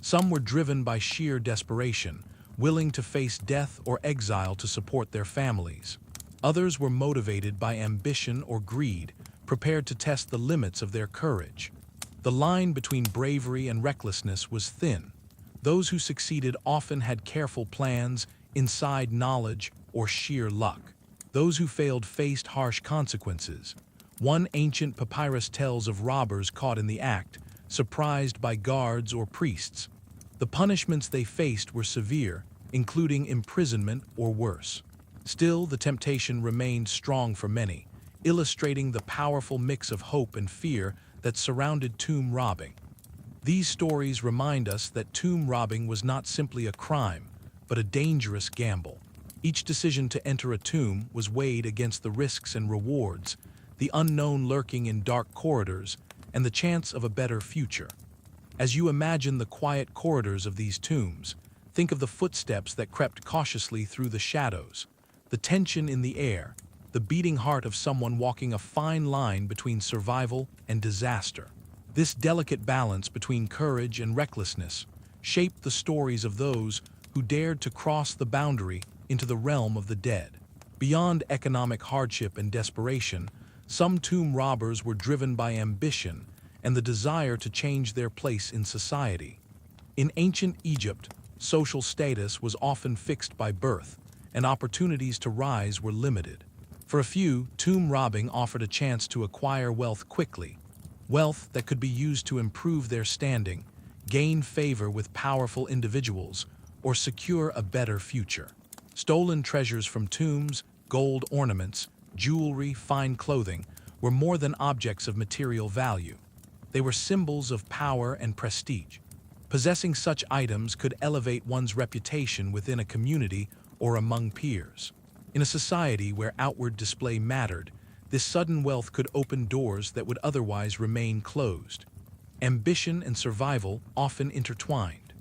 Some were driven by sheer desperation, willing to face death or exile to support their families. Others were motivated by ambition or greed, prepared to test the limits of their courage. The line between bravery and recklessness was thin. Those who succeeded often had careful plans, inside knowledge, or sheer luck. Those who failed faced harsh consequences. One ancient papyrus tells of robbers caught in the act, surprised by guards or priests. The punishments they faced were severe, including imprisonment or worse. Still, the temptation remained strong for many, illustrating the powerful mix of hope and fear that surrounded tomb robbing. These stories remind us that tomb robbing was not simply a crime, but a dangerous gamble. Each decision to enter a tomb was weighed against the risks and rewards, the unknown lurking in dark corridors, and the chance of a better future. As you imagine the quiet corridors of these tombs, think of the footsteps that crept cautiously through the shadows, the tension in the air, the beating heart of someone walking a fine line between survival and disaster. This delicate balance between courage and recklessness shaped the stories of those who dared to cross the boundary into the realm of the dead. Beyond economic hardship and desperation, some tomb robbers were driven by ambition and the desire to change their place in society. In ancient Egypt, social status was often fixed by birth, and opportunities to rise were limited. For a few, tomb robbing offered a chance to acquire wealth quickly, wealth that could be used to improve their standing, gain favor with powerful individuals, or secure a better future. Stolen treasures from tombs, gold ornaments, jewelry, fine clothing, were more than objects of material value. They were symbols of power and prestige. Possessing such items could elevate one's reputation within a community or among peers. In a society where outward display mattered, this sudden wealth could open doors that would otherwise remain closed. Ambition and survival often intertwined.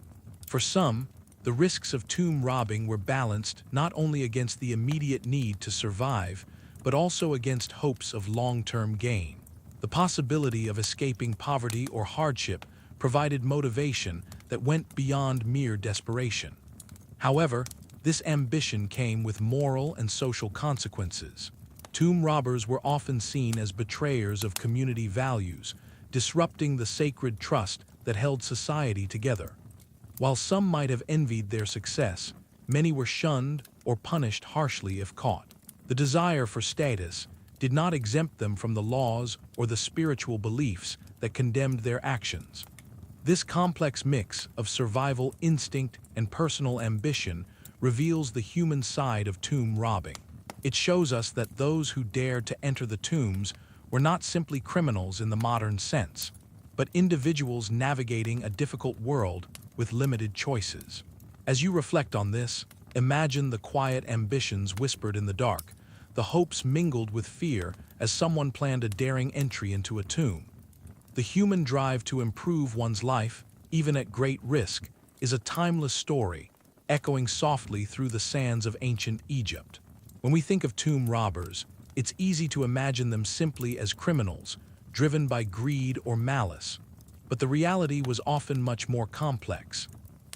For some, the risks of tomb robbing were balanced not only against the immediate need to survive, but also against hopes of long-term gain. The possibility of escaping poverty or hardship provided motivation that went beyond mere desperation. However, this ambition came with moral and social consequences. Tomb robbers were often seen as betrayers of community values, disrupting the sacred trust that held society together. While some might have envied their success, many were shunned or punished harshly if caught. The desire for status did not exempt them from the laws or the spiritual beliefs that condemned their actions. This complex mix of survival instinct and personal ambition reveals the human side of tomb robbing. It shows us that those who dared to enter the tombs were not simply criminals in the modern sense, but individuals navigating a difficult world with limited choices. As you reflect on this, imagine the quiet ambitions whispered in the dark, the hopes mingled with fear as someone planned a daring entry into a tomb. The human drive to improve one's life, even at great risk, is a timeless story, echoing softly through the sands of ancient Egypt. When we think of tomb robbers, it's easy to imagine them simply as criminals, driven by greed or malice. But the reality was often much more complex.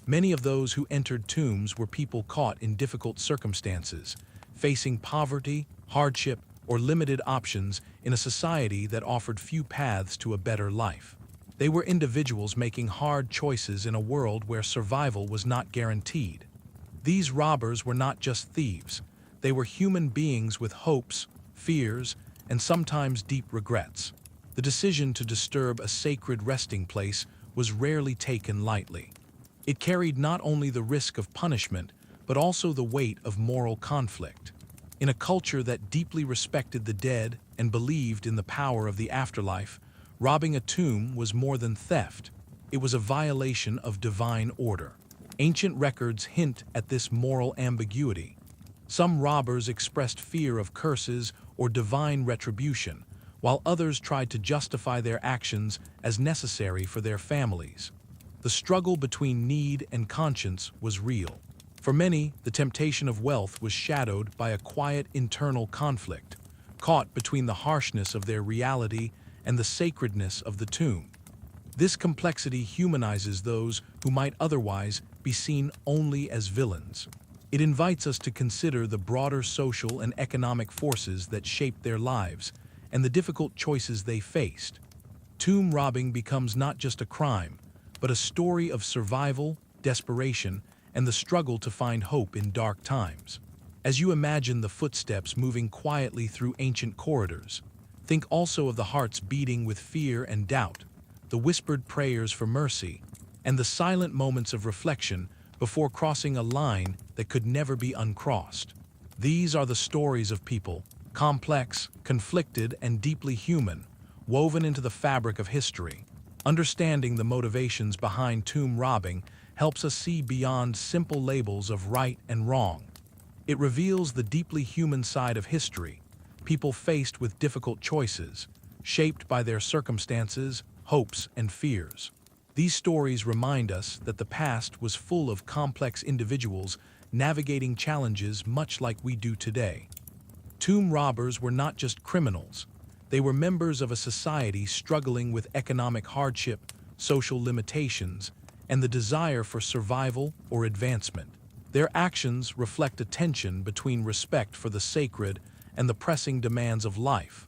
Many of those who entered tombs were people caught in difficult circumstances, facing poverty, hardship, or limited options in a society that offered few paths to a better life. They were individuals making hard choices in a world where survival was not guaranteed. These robbers were not just thieves. They were human beings with hopes, fears, and sometimes deep regrets. The decision to disturb a sacred resting place was rarely taken lightly. It carried not only the risk of punishment, but also the weight of moral conflict. In a culture that deeply respected the dead and believed in the power of the afterlife, robbing a tomb was more than theft. It was a violation of divine order. Ancient records hint at this moral ambiguity. Some robbers expressed fear of curses or divine retribution, while others tried to justify their actions as necessary for their families. The struggle between need and conscience was real. For many, the temptation of wealth was shadowed by a quiet internal conflict, caught between the harshness of their reality and the sacredness of the tomb. This complexity humanizes those who might otherwise be seen only as villains. It invites us to consider the broader social and economic forces that shaped their lives and the difficult choices they faced. Tomb robbing becomes not just a crime, but a story of survival, desperation, and the struggle to find hope in dark times. As you imagine the footsteps moving quietly through ancient corridors, think also of the hearts beating with fear and doubt, the whispered prayers for mercy, and the silent moments of reflection before crossing a line that could never be uncrossed. These are the stories of people, complex, conflicted, and deeply human, woven into the fabric of history. Understanding the motivations behind tomb robbing helps us see beyond simple labels of right and wrong. It reveals the deeply human side of history, people faced with difficult choices, shaped by their circumstances, hopes, and fears. These stories remind us that the past was full of complex individuals navigating challenges much like we do today. Tomb robbers were not just criminals, they were members of a society struggling with economic hardship, social limitations, and the desire for survival or advancement. Their actions reflect a tension between respect for the sacred and the pressing demands of life.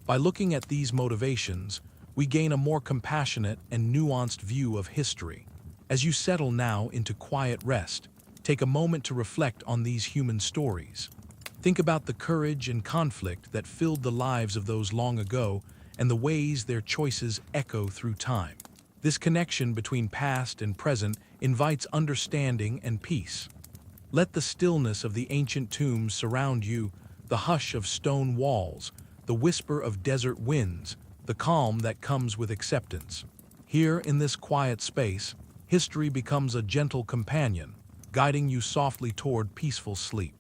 By looking at these motivations, we gain a more compassionate and nuanced view of history. As you settle now into quiet rest, take a moment to reflect on these human stories. Think about the courage and conflict that filled the lives of those long ago and the ways their choices echo through time. This connection between past and present invites understanding and peace. Let the stillness of the ancient tombs surround you, the hush of stone walls, the whisper of desert winds, the calm that comes with acceptance. Here, in this quiet space, history becomes a gentle companion, guiding you softly toward peaceful sleep.